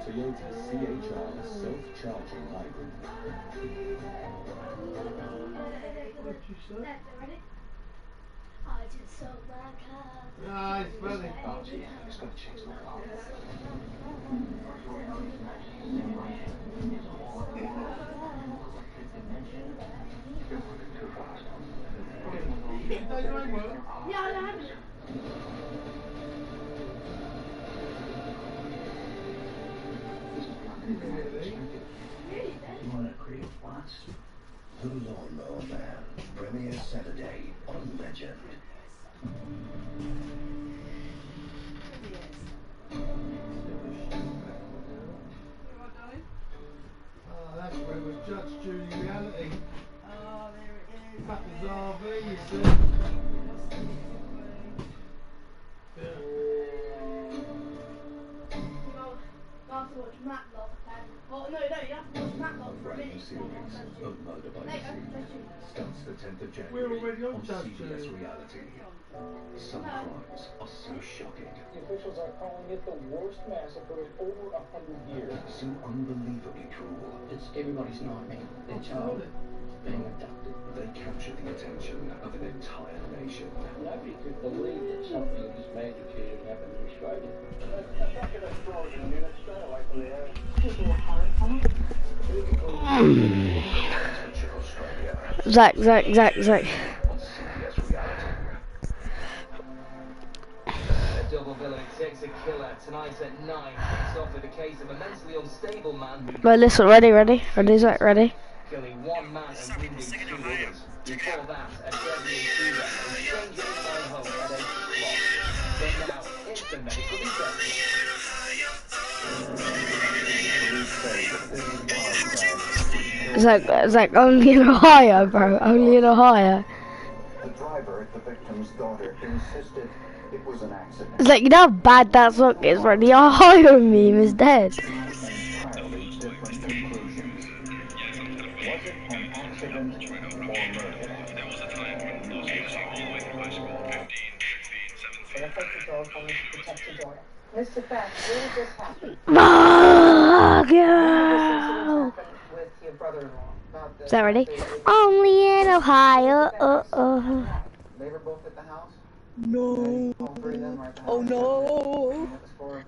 Toyota CHR self-charging hybrid. Ready? I just sold my car. Ah, it's funny. Oh, gee, it's got to change my car. Yeah, I have it. You want to create plots? The Lawnmower Man premieres Saturday on Legend. Oh, that's where it was Judge Judy reality. Oh, there it is. Couples RV, you see. Yeah. You have to watch Matlock then. Oh, no, you have to watch Matlock for a Brand new minute. series of Murder by Numbers starts the 10th of We're January already on on Judge CBS Judy. Reality. Some crimes are so shocking, The officials are calling it the worst massacre in over 100 years. so unbelievably cruel. It's everybody's nightmare. Their child being abducted. They capture the attention of an entire nation. Nobody could believe that something of this magnitude had happened in Australia. Zach. A double villain takes a killer tonight at 9. Kicks off with a case of a mentally unstable man who... Right, listen, ready, Zach, ready? Killing one man and wounding 2 others. Before that, a deadly intruder and stranger in my home at 8 o'clock. But now, it's a medical investigation. Zach, only in Ohio, bro. Only in Ohio. The driver, the victim's daughter, insisted it was an accident. It's like, you know how bad that song is, bro? The Ohio meme is dead. Entirely different conclusions. Was it an accident or murder? There was a time when those kids were all like high school, 15, 16, 17. Protect your daughter. Mr. Fact, where did this happen? Fuck you! With your brother-in-law. Is that ready? Only in Ohio. They were both at the house? No. All three of them were at the house? Oh no. And it was for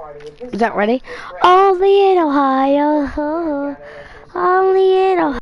party with his Is that ready? friends. Only in Ohio. Only in Ohio.